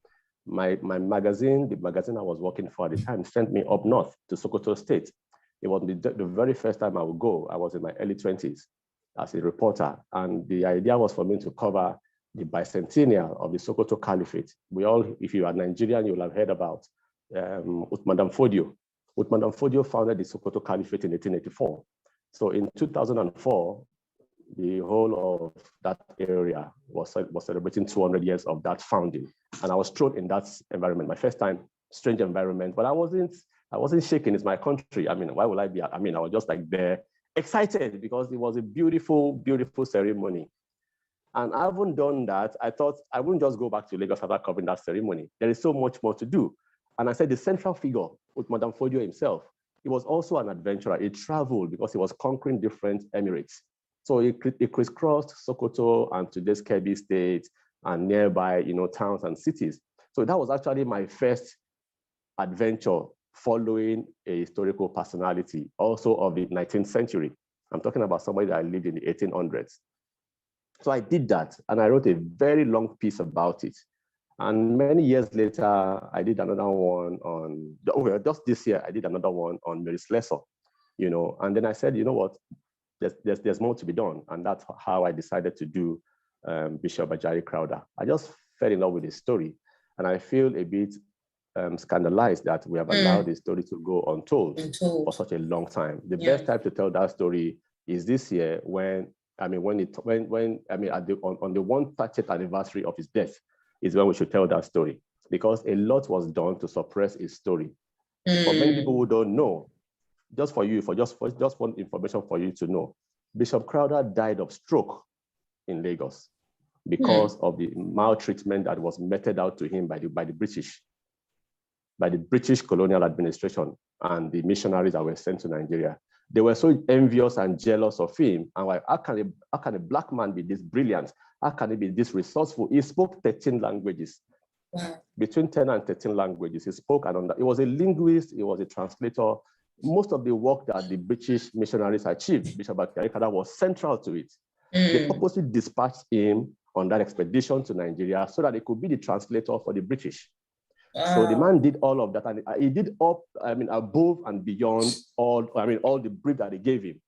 my magazine, the magazine I was working for at the time, sent me up north to Sokoto State. It was the very first time I would go. I was in my early 20s as a reporter. And the idea was for me to cover the bicentennial of the Sokoto Caliphate. If you are Nigerian, you will have heard about Uthman Fodio. Uthman Fodio founded the Sokoto Caliphate in 1884. So in 2004, the whole of that area was celebrating 200 years of that founding. And I was thrown in that environment, my first time, strange environment, but I wasn't shaking. It's my country. Why would I be? I was just like there, excited, because it was a beautiful, beautiful ceremony. And I haven't done that. I thought I wouldn't just go back to Lagos after covering that ceremony. There is so much more to do. And I said the central figure, with Madame Fodio himself, he was also an adventurer. He traveled because he was conquering different emirates. So he crisscrossed Sokoto and today's Kebbi State and nearby, towns and cities. So that was actually my first adventure following a historical personality, also of the 19th century. I'm talking about somebody that lived in the 1800s. So I did that, and I wrote a very long piece about it. And many years later, I did another one on, just this year, I did another one on 𝗦𝘂𝗺𝗺, and then I said, you know what, there's more to be done. And that's how I decided to do Bishop Ajayi Crowther. I just fell in love with his story, and I feel a bit scandalized that we have allowed the story to go untold for such a long time. The best time to tell that story is this year on the 130th anniversary of his death is when we should tell that story, because a lot was done to suppress his story. For many people who don't know, just one information for you to know, Bishop Crowther died of stroke in Lagos because of the maltreatment that was meted out to him by the British colonial administration and the missionaries that were sent to Nigeria. They were so envious and jealous of him. And like, how can a black man be this brilliant? How can he be this resourceful? He spoke 13 languages. Wow. Between 10 and 13 languages he spoke. And he was a linguist, he was a translator. Most of the work that the British missionaries achieved, Bishop Ajayi Crowther was central to it. They purposely dispatched him on that expedition to Nigeria so that he could be the translator for the British. So the man did all of that, and he did above and beyond all the brief that they gave him.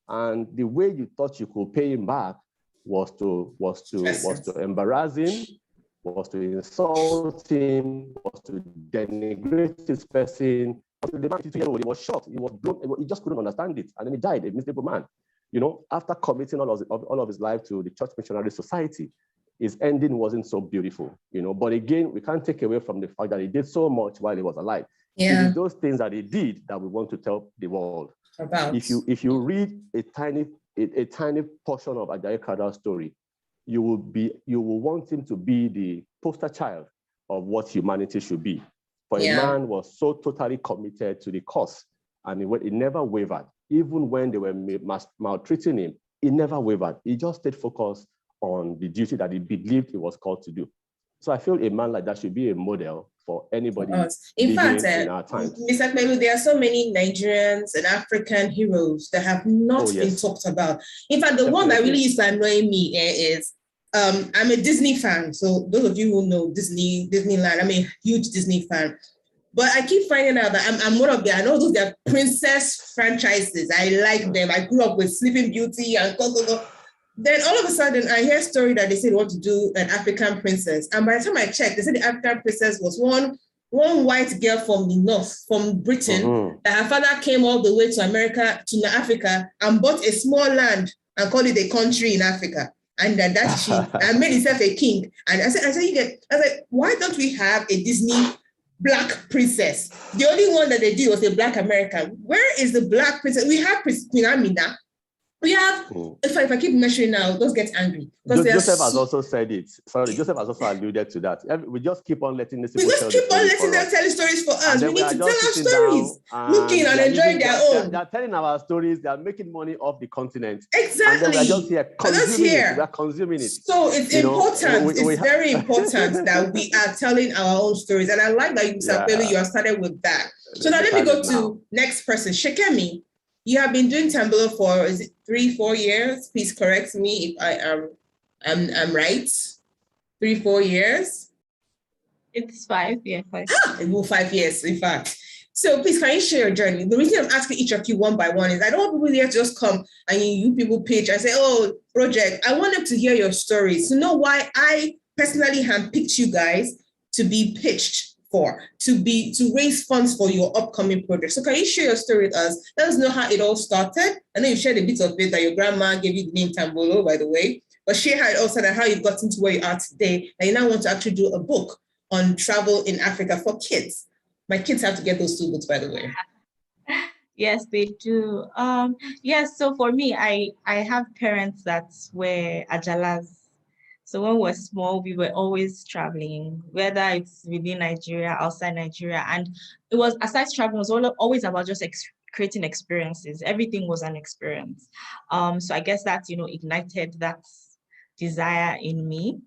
And the way you thought you could pay him back was to embarrass him, was to insult him, was to denigrate his person. The man, he was shocked. He was blown. He just couldn't understand it, and then he died, a miserable man. After committing all of his life to the Church Missionary Society, his ending wasn't so beautiful, But again, we can't take away from the fact that he did so much while he was alive. It is those things that he did that we want to tell the world about. If you read a tiny portion of Ajayi Crowther's story, you will want him to be the poster child of what humanity should be. For a man was so totally committed to the cause, and he never wavered. Even when they were maltreating him, he never wavered. He just stayed focused on the duty that he believed he was called to do. So I feel a man like that should be a model for anybody in fact, in our times. Mr. 𝗬𝗻𝗄, there are so many Nigerians and African heroes that have not been talked about. In fact, the one that really used to annoy me is, I'm a Disney fan. So those of you who know Disneyland, I'm a huge Disney fan. But I keep finding out that I'm one of I know those are princess franchises. I like them. I grew up with Sleeping Beauty and go. Then all of a sudden, I hear a story that they say they want to do an African princess. And by the time I checked, they said the African princess was one white girl from the north, from Britain, that her father came all the way to Africa, and bought a small land and called it a country in Africa. And that's she, and made himself a king. And I said, why don't we have a Disney Black princess? The only one that they did was a Black American. Where is the Black princess? We have Queen Amina. We have, if I keep measuring now, don't get angry. Joseph has also said it. Sorry, Joseph has also alluded to that. We just keep on letting them tell stories for us. We need to tell our stories, looking and enjoying their own. They're telling our stories. They're making money off the continent. Exactly. And then we're just here consuming it. So it's important. It's very important that we are telling our own stories. And I like that you have started with that. So now let me go to next person, 𝗧cie𝘂𝗿𝗶𝘀𝗺. You have been doing Tambulo for, is it 3-4 years? Please correct me if I am right. 3-4 years? It's 5, yeah, 5. 5 years, in fact. So please, can you share your journey? The reason I'm asking each of you one by one is I don't want people here to just come and you people pitch and say, oh, project. I want them to hear your stories, to know why I personally handpicked you guys to be pitched to raise funds for your upcoming project. So can you share your story with us? Let us know how it all started. I know you shared a bit of it that your grandma gave you the name Tambulo, by the way, but share how it all started and how you got into where you are today. And you now want to actually do a book on travel in Africa for kids. My kids have to get those 2 books, by the way. Yes, they do. Yes, so for me, I have parents that were ajalas. So when we were small, we were always traveling, whether it's within Nigeria, outside Nigeria. And it was, aside traveling, it was always about just creating experiences. Everything was an experience. So I guess that, ignited that desire in me.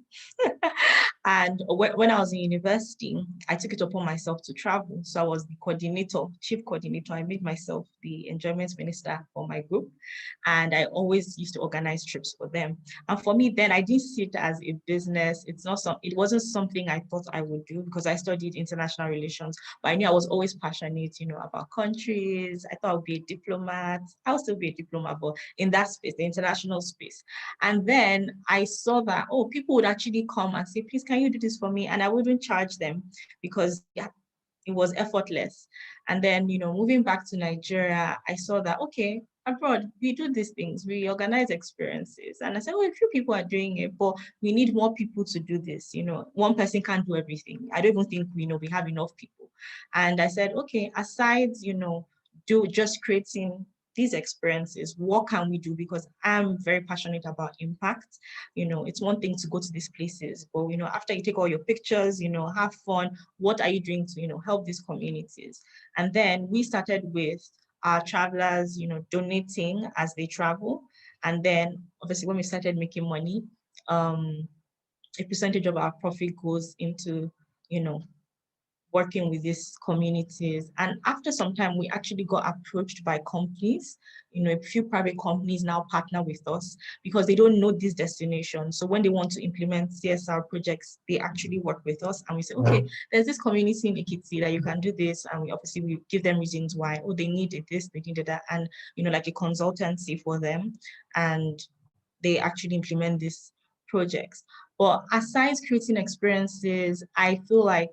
And when I was in university, I took it upon myself to travel. So I was the coordinator, chief coordinator. I made myself the enjoyment minister for my group. And I always used to organize trips for them. And for me then, I didn't see it as a business. It wasn't something I thought I would do because I studied international relations. But I knew I was always passionate, about countries. I thought I would be a diplomat. I'll still be a diplomat, but in that space, the international space. And then I saw that, people would actually come and say, please, can you do this for me? And I wouldn't charge them because it was effortless. And then, moving back to Nigeria, I saw that, okay, abroad, we do these things, we organize experiences. And I said, a few people are doing it, but we need more people to do this. One person can't do everything. I don't even think we have enough people. And I said, okay, aside, just creating these experiences, what can we do? Because I'm very passionate about impact. It's one thing to go to these places, but after you take all your pictures, have fun, what are you doing to help these communities? And then we started with our travelers, donating as they travel. And then obviously when we started making money, a percentage of our profit goes into working with these communities. And after some time, we actually got approached by companies. A few private companies now partner with us because they don't know this destination. So when they want to implement CSR projects, they actually work with us. And we say, okay, there's this community in 𝗧𝗂𝗂𝗧 that you can do this. And we give them reasons why, they needed this, they needed that. And, like a consultancy for them. And they actually implement these projects. But aside creating experiences, I feel like,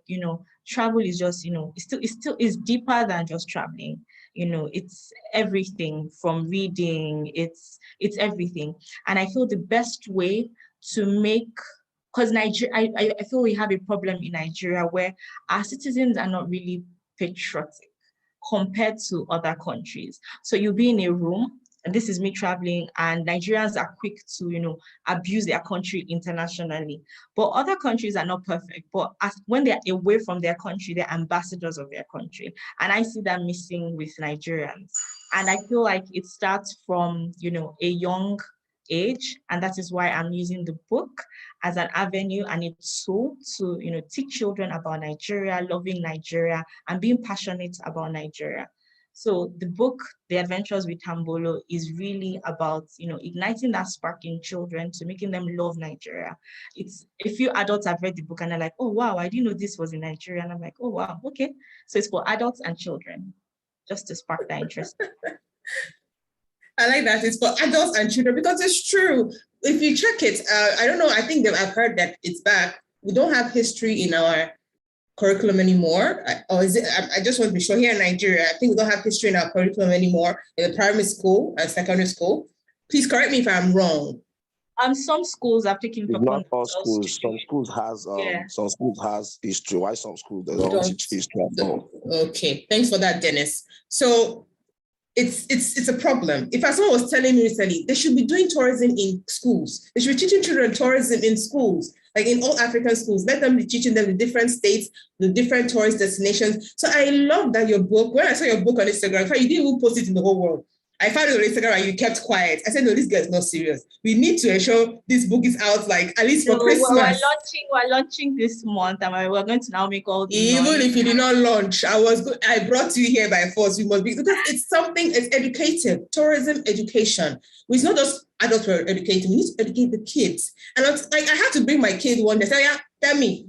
travel is just, it's deeper than just traveling. It's everything from reading, it's everything. And I feel the best way to make, because Nigeria, I feel we have a problem in Nigeria where our citizens are not really patriotic compared to other countries. So you'll be in a room, and this is me traveling, and Nigerians are quick to, abuse their country internationally. But other countries are not perfect. But when they're away from their country, they're ambassadors of their country. And I see that missing with Nigerians. And I feel like it starts from, a young age. And that is why I'm using the book as an avenue and a tool to, teach children about Nigeria, loving Nigeria, and being passionate about Nigeria. So the book, The Adventures with Tambulo, is really about, igniting that spark in children to making them love Nigeria. It's a few adults have read the book and they're like, oh, wow, I didn't know this was in Nigeria. And I'm like, oh, wow, okay. So it's for adults and children, just to spark that interest. I like that. It's for adults and children because it's true. If you check it, I don't know, I think that I've heard that it's back. We don't have history in our curriculum anymore. Or is it, I just want to be sure, here in Nigeria, I think we don't have history in our curriculum anymore in the primary school and secondary school. Please correct me if I'm wrong. Some schools have taken it not all schools. Some schools has history. Why some schools they don't teach history at all? Okay, thanks for that, Dennis. So it's a problem. If someone was telling me recently, they should be doing tourism in schools. They should be teaching children tourism in schools, like in all African schools. Let them be teaching them the different states, the different tourist destinations. So I love that your book, when I saw your book on Instagram, in fact, you didn't even post it in the whole world. I found it on Instagram and you kept quiet. I said, no, this girl is not serious. We need to ensure this book is out, like at least for Christmas. We're launching this month, and we're going to now make all the Even noise. if you did not launch, I brought you here by force. You must be, because it's something, it's educative, tourism education. It's not just adults who are educating, we need to educate the kids. And I had to bring my kid one day, say, yeah, tell me,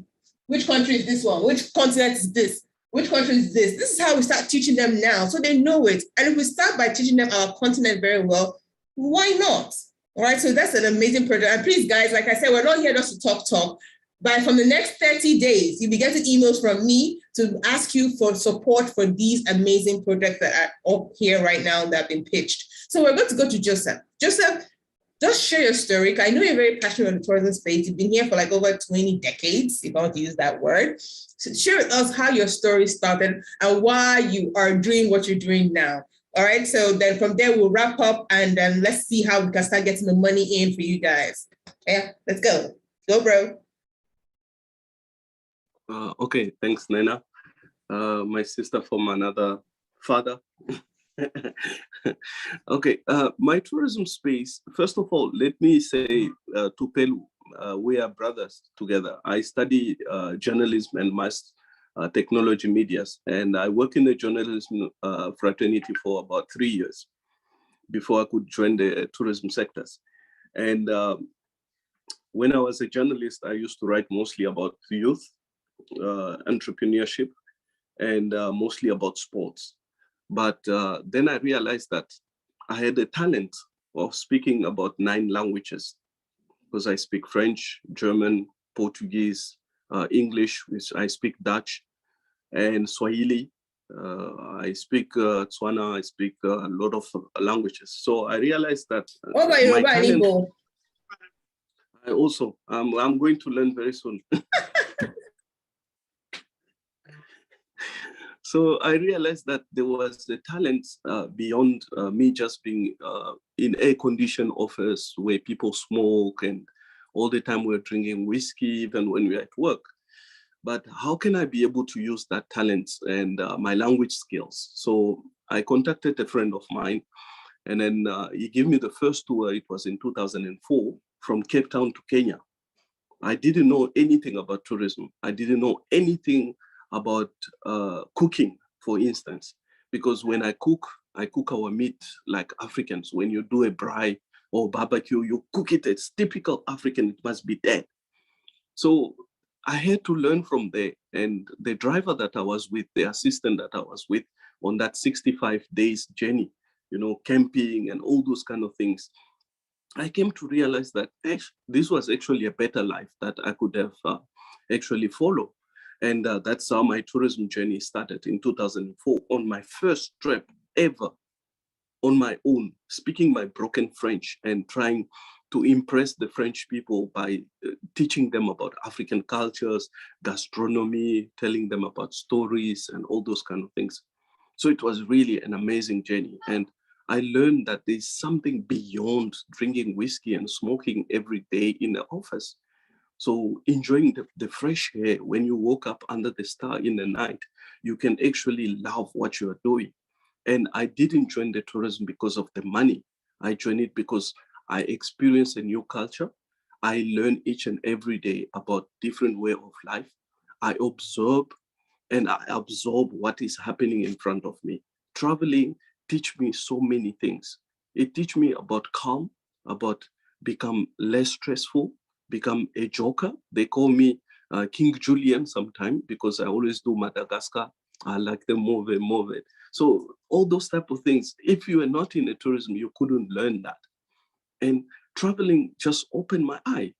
which country is this one? Which continent is this? Which country is this? This is how we start teaching them now, so they know it. And if we start by teaching them our continent very well, why not? All right, so that's an amazing project. And please, guys, like I said, we're not here just to talk. But from the next 30 days, you'll be getting emails from me to ask you for support for these amazing projects that are up here right now that have been pitched. So we're going to go to Joseph. Joseph, just share your story. I know you're very passionate on the tourism space. You've been here for like over 20 decades, if I want to use that word. So share with us how your story started and why you are doing what you're doing now. All right, so then from there, we'll wrap up and then let's see how we can start getting the money in for you guys. Yeah, let's go. Go, bro. Okay, thanks, Nena. My sister from another father. Okay, my tourism space, first of all, let me say to Pelu, we are brothers together. I study journalism and mass technology medias, and I work in the journalism fraternity for about 3 years before I could join the tourism sectors. And when I was a journalist, I used to write mostly about youth, entrepreneurship, and mostly about sports. But then I realized that I had a talent of speaking about 9 languages, because I speak French, German, Portuguese, English, which I speak Dutch, and Swahili. I speak Tswana, I speak a lot of languages. So I realized that what about Yoruba and Igbo? I also, I'm going to learn very soon. So I realized that there was a talent beyond me just being in air-conditioned office where people smoke and all the time we're drinking whiskey, even when we're at work. But how can I be able to use that talent and my language skills? So I contacted a friend of mine, and then he gave me the first tour. It was in 2004 from Cape Town to Kenya. I didn't know anything about tourism. I didn't know anything about cooking, for instance, because when I cook our meat like Africans. When you do a braai or barbecue, you cook it. It's typical African, it must be dead. So I had to learn from there. And the driver that I was with, the assistant that I was with on that 65 days journey, you know, camping and all those kind of things, I came to realize that this was actually a better life that I could have actually followed. And that's how my tourism journey started in 2004 on my first trip ever on my own, speaking my broken French and trying to impress the French people by teaching them about African cultures, gastronomy, telling them about stories and all those kind of things. So it was really an amazing journey. And I learned that there's something beyond drinking whiskey and smoking every day in the office. So enjoying the fresh air, when you woke up under the star in the night, you can actually love what you are doing. And I didn't join the tourism because of the money. I joined it because I experienced a new culture. I learn each and every day about different way of life. I observe and I absorb what is happening in front of me. Traveling teach me so many things. It teach me about calm, about become less stressful, become a joker. They call me King Julian sometimes because I always do Madagascar. I like the move. So all those type of things, if you are not in a tourism, you couldn't learn that. And traveling just opened my eye.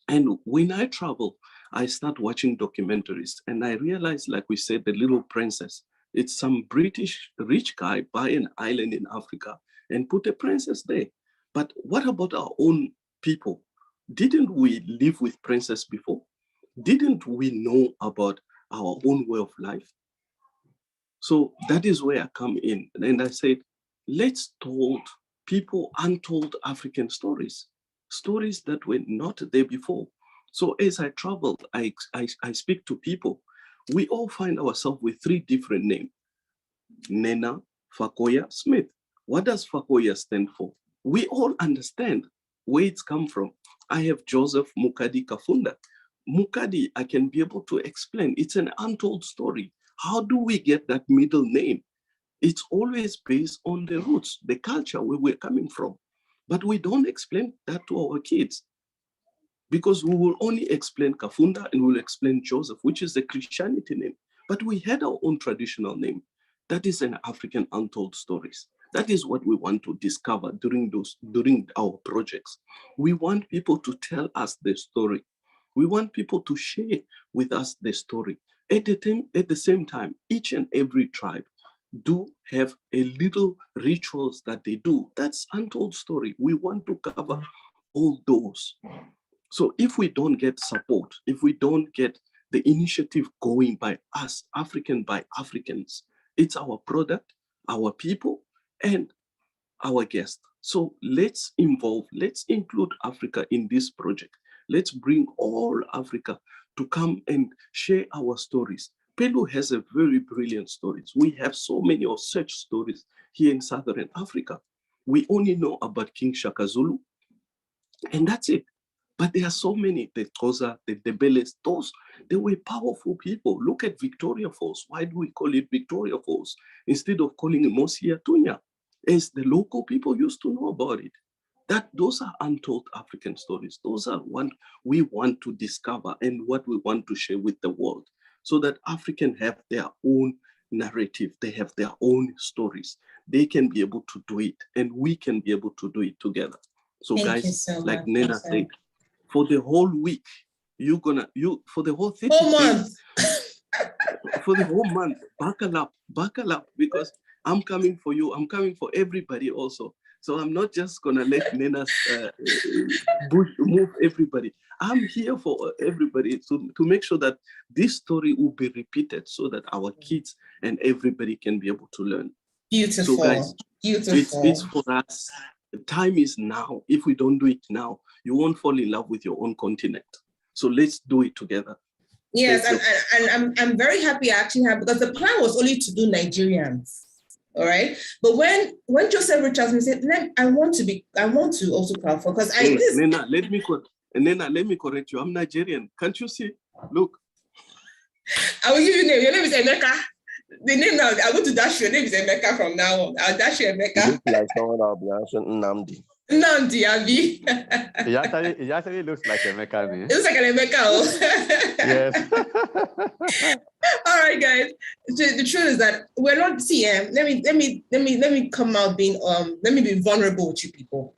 And when I travel, I start watching documentaries and I realized, like we said, The Little Princess, it's some British rich guy buy an island in Africa and put a princess there. But what about our own people? Didn't we live with princess before? Didn't we know about our own way of life? So that is where I come in. And I said, let's tell people untold African stories, stories that were not there before. So as I travel, I speak to people. We all find ourselves with 3 different names. Nena, Fakoya, Smith. What does Fakoya stand for? We all understand where it's come from. I have Joseph Mukadi Kafunda. Mukadi, I can be able to explain. It's an untold story. How do we get that middle name? It's always based on the roots, the culture where we're coming from. But we don't explain that to our kids because we will only explain Kafunda and we'll explain Joseph, which is the Christianity name. But we had our own traditional name. That is an African untold stories. That is what we want to discover during our projects. We want people to tell us the story. We want people to share with us the story. At the same time, each and every tribe do have a little rituals that they do. That's untold story. We want to cover all those. So if we don't get support, if we don't get the initiative going by us, African by Africans, it's our product, our people, and our guests. So let's include Africa in this project. Let's bring all Africa to come and share our stories. Pelu has a very brilliant stories. We have so many of such stories here in Southern Africa. We only know about King Shaka Zulu, and that's it. But there are so many, the Xhosa, the Ndebele, they were powerful people. Look at Victoria Falls. Why do we call it Victoria Falls instead of calling it Mosia Tunya? As the local people used to know about it. Those are untold African stories. Those are what we want to discover and what we want to share with the world so that Africans have their own narrative. They have their own stories. They can be able to do it and we can be able to do it together. So Thank guys, so like much. Nena said, for the whole week, for the whole 30 whole days, for the whole month, buckle up, because I'm coming for you. I'm coming for everybody also. So I'm not just gonna let Nena's move everybody. I'm here for everybody to make sure that this story will be repeated so that our kids and everybody can be able to learn. Beautiful. So guys, beautiful. It's for us. The time is now. If we don't do it now, you won't fall in love with your own continent. So let's do it together. Yes, and I'm very happy I actually have, because the plan was only to do Nigerians. All right. But when Joseph reached out and said, I want to also crowdfund, because Nena, let me correct you. I'm Nigerian. Can't you see? Look. I will give you a name. Your name is Emeka. The name now, I want to dash your name is Emeka from now on. I'll dash you Emeka. You look like someone I'll be answering Nnamdi. Nnamdi, Abi. It actually looks like Emeka. It looks like an Emeka. Oh. Yes. All right, guys. The truth is that we're not. See, let me come out being let me be vulnerable with you people.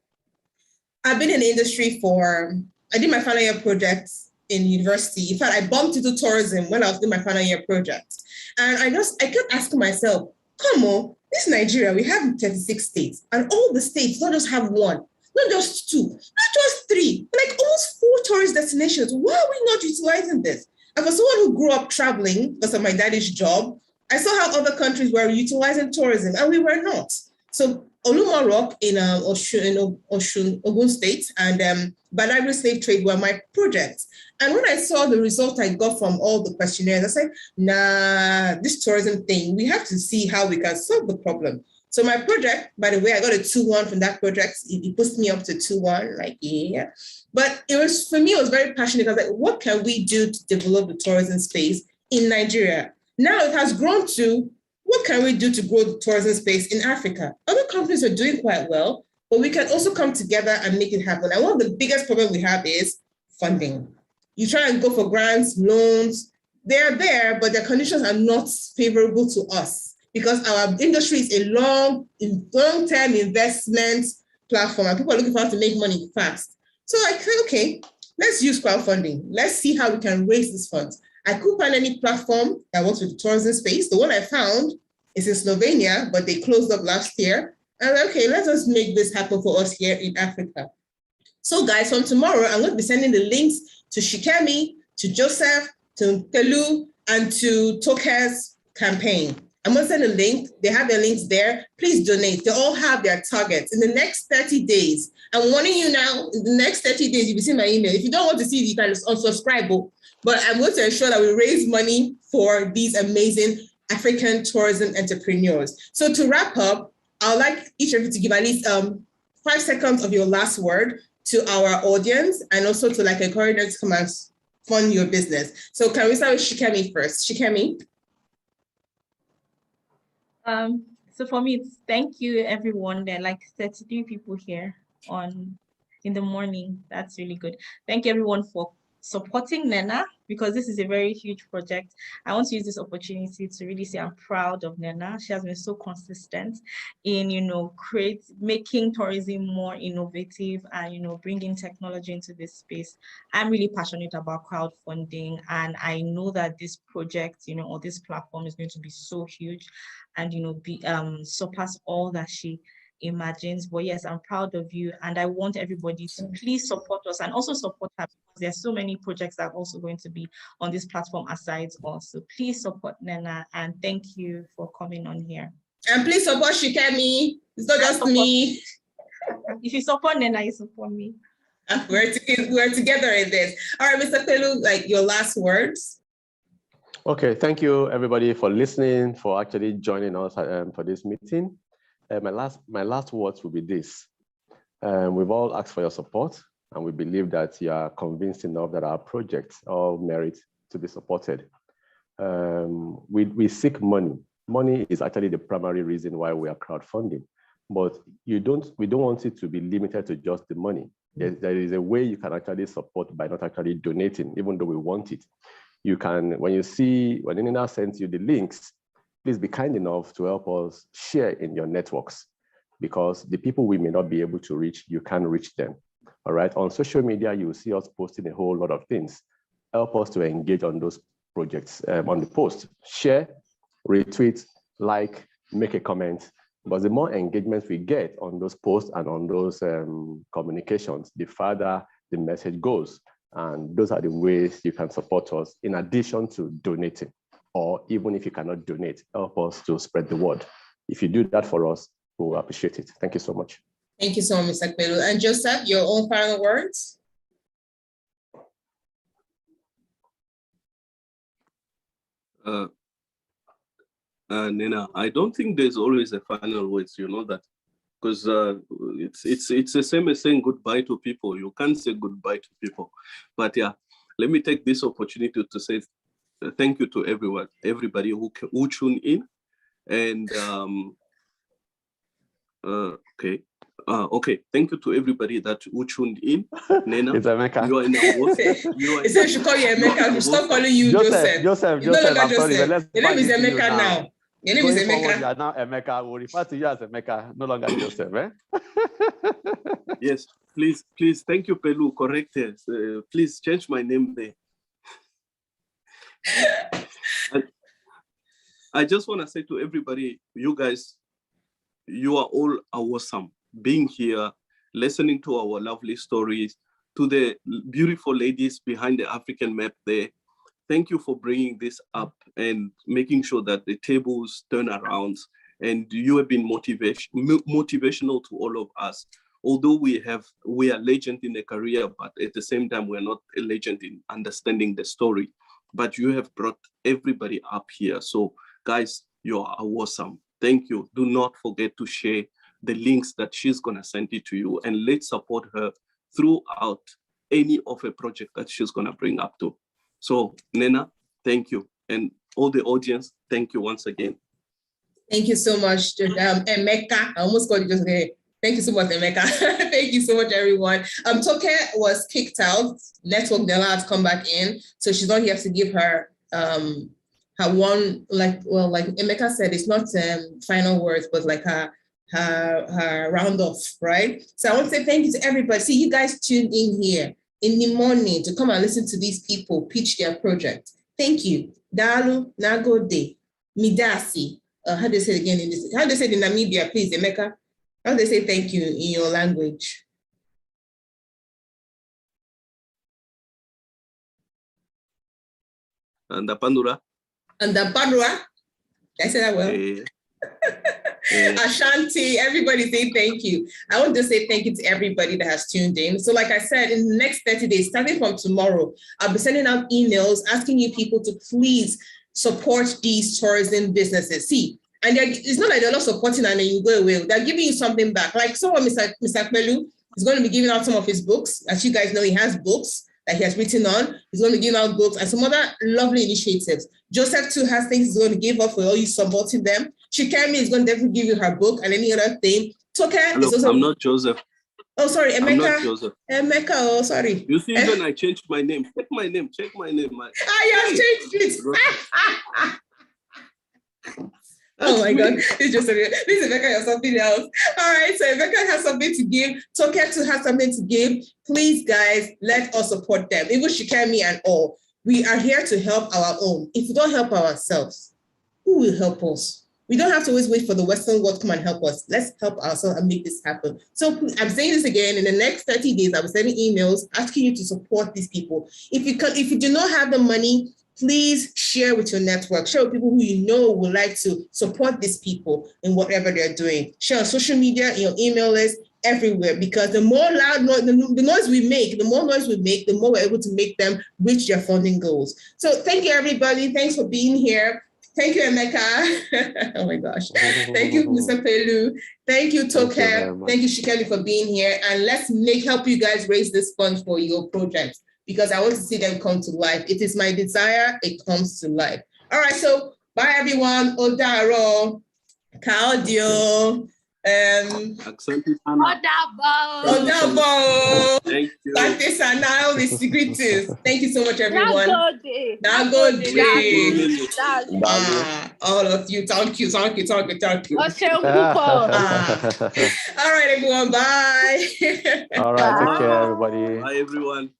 I've been in the industry I did my final year project in university. In fact, I bumped into tourism when I was doing my final year project, and I kept asking myself, come on, this Nigeria, we have 36 states, and all the states don't just have one, not just two, not just three, like almost 4 tourist destinations. Why are we not utilizing this? And for someone who grew up traveling because of my daddy's job, I saw how other countries were utilizing tourism and we were not. So Oluma Rock in Ogun State and Badagry slave trade were my projects. And when I saw the result I got from all the questionnaires, I said, nah, this tourism thing, we have to see how we can solve the problem. So my project, by the way, I got a 2-1 from that project. It pushed me up to 2-1, like, yeah. But it was, for me, it was very passionate. I was like, what can we do to develop the tourism space in Nigeria? Now it has grown to, what can we do to grow the tourism space in Africa? Other companies are doing quite well, but we can also come together and make it happen. And one of the biggest problems we have is funding. You try and go for grants, loans, they're there, but the conditions are not favorable to us because our industry is a long-term investment platform and people are looking for how to make money fast. So I said, okay, let's use crowdfunding. Let's see how we can raise these funds. I couldn't find any platform that works with the tourism space. The one I found is in Slovenia, but they closed up last year. And I'm like, okay, let's just make this happen for us here in Africa. So guys, from tomorrow, I'm going to be sending the links to 𝗧cie𝘂𝗿𝗀𝗃, to Joseph, to Pelu, and to 𝗧𝗂𝗃𝗃's campaign. I'm going to send a link. They have their links there. Please donate. They all have their targets. In the next 30 days, I'm warning you now, in the next 30 days, you'll be seeing my email. If you don't want to see it, you can unsubscribe. But I'm going to ensure that we raise money for these amazing African tourism entrepreneurs. So to wrap up, I would like each of you to give at least 5 seconds of your last word to our audience and also to like encourage them to come and fund your business. So can we start with 𝗧cie𝘂𝗃𝗃 first? 𝗧cie𝘂𝗃𝗃. So for me, it's thank you everyone. There are like 33 people here in the morning. That's really good. Thank you everyone for supporting Nnenna, because this is a very huge project. I want to use this opportunity to really say I'm proud of Nnenna. She has been so consistent in, making tourism more innovative and, bringing technology into this space. I'm really passionate about crowdfunding, and I know that this project, or this platform is going to be so huge and, surpass all that she imagines. But yes, I'm proud of you, and I want everybody to please support us and also support her, because there's so many projects that are also going to be on this platform aside also. Please support Nnenna, and thank you for coming on here. And please support 𝗧𝗂𝗃𝗃𝗃. It's not just me. If you support Nnenna, you support me. We're together in this. All right, Mr. Pelu, like your last words. Okay, thank you everybody for listening, for actually joining us for this meeting. My last words will be this. We've all asked for your support, and we believe that you are convinced enough that our projects all merit to be supported. We seek money. Money is actually the primary reason why we are crowdfunding, but we don't want it to be limited to just the money. There is a way you can actually support by not actually donating, even though we want it. You can, when Nnenna sends you the links, please be kind enough to help us share in your networks, because the people we may not be able to reach, you can reach them. All right. On social media, you will see us posting a whole lot of things. Help us to engage on those projects on the post. Share, retweet, like, make a comment. Because the more engagement we get on those posts and on those communications, the farther the message goes. And those are the ways you can support us in addition to donating. Or even if you cannot donate, help us to spread the word. If you do that for us, we will appreciate it. Thank you so much. Thank you so much, Mr. Pelu. And Joseph, your own final words? Nnenna, I don't think there's always a final words, you know that, because it's the same as saying goodbye to people. You can't say goodbye to people. But yeah, let me take this opportunity to say thank you to everybody who tuned in, and okay. Thank you to everybody who tuned in. Nnenna, it's Emeka. You are in our WhatsApp. He said she call you Emeka. We stop calling you Joseph. Joseph, I'm sorry. Your name is Emeka now. Your name is Emeka. You are now Emeka. We'll refer to you as Emeka, no longer Joseph. Eh? Yes, please. Thank you, Pelu. Correct us. Please change my name there. I just want to say to everybody, you guys, you are all awesome. Being here, listening to our lovely stories, to the beautiful ladies behind the African map there. Thank you for bringing this up and making sure that the tables turn around. And you have been motivational to all of us. Although we are legend in the career, but at the same time, we're not a legend in understanding the story. But you have brought everybody up here. So guys, you are awesome. thank you. Do not forget to share the links that she's going to send it to you, and let's support her throughout any of a project that she's going to bring up to. So Nena, thank you. And all the audience, thank you once again. Thank you so much, Emeka. I almost called you just there. Thank you so much, Emeka. Thank you so much, everyone. 𝗧𝗂𝗃 was kicked out. Network never had to come back in, so she's not here to give her her one, like Emeka said, it's not final words, but like her round off, right? So I want to say thank you to everybody. See, you guys tuned in here in the morning to come and listen to these people pitch their project. Thank you. Dalu, Nagode, Midasi. How do they say it again in this? How do they say it in Namibia, please, Emeka? How do they say thank you in your language? And the Pandura. And the Pandura. Did I say that well? Ashanti, everybody say thank you. I want to say thank you to everybody that has tuned in. So like I said, in the next 30 days, starting from tomorrow, I'll be sending out emails asking you people to please support these tourism businesses. See, and it's not like they're not supporting and then you go away. They're giving you something back. Like someone, Mr. 𝗧𝗂𝗃𝗀𝗺 is going to be giving out some of his books. As you guys know, he has books that he has written on. He's going to be giving out books and some other lovely initiatives. Joseph too has things he's going to give up for all you supporting them. 𝗧𝗂𝗃𝗃𝗀𝗺 is going to definitely give you her book and any other thing. 𝗧𝗂𝗃 is also. I'm not Joseph. Oh, sorry, Emeka. I'm not Joseph. Emeka, oh, sorry. You see, when I changed my name, check my name. I have changed it. Oh my God, it's just this Emeka has something else. All right, so Emeka has something to give. 𝗧𝗂𝗃 too has something to give. Please, guys, let us support them. Even 𝗧𝗂𝗃𝗃𝗀𝗺 and all. We are here to help our own. If we don't help ourselves, who will help us? We don't have to always wait for the Western world to come and help us. Let's help ourselves and make this happen. So I'm saying this again, in the next 30 days, I'll be sending emails asking you to support these people. If you do not have the money, please share with your network. Share with people who you know would like to support these people in whatever they're doing. Share on social media, in your email list, everywhere, because the more loud noise, the noise we make, the more noise we make, the more we're able to make them reach their funding goals. So thank you, everybody. Thanks for being here. Thank you, Emeka. Oh my gosh. Thank you, Mr. 𝗧𝗂𝗃𝗀𝗺. Thank you, 𝗧𝗂𝗃. Thank you, 𝗧𝗂𝗃𝗃𝗀𝗺, for being here. And let's help you guys raise this fund for your projects, because I want to see them come to life. It is my desire it comes to life. All right, so bye, everyone. Odaro, Kaudio. Odabo. Thank you. Now the secrets. Thank you so much, everyone. Nagode. All of you. Thank you. All right, everyone. Bye. All right. Take care, everybody. Bye, everyone.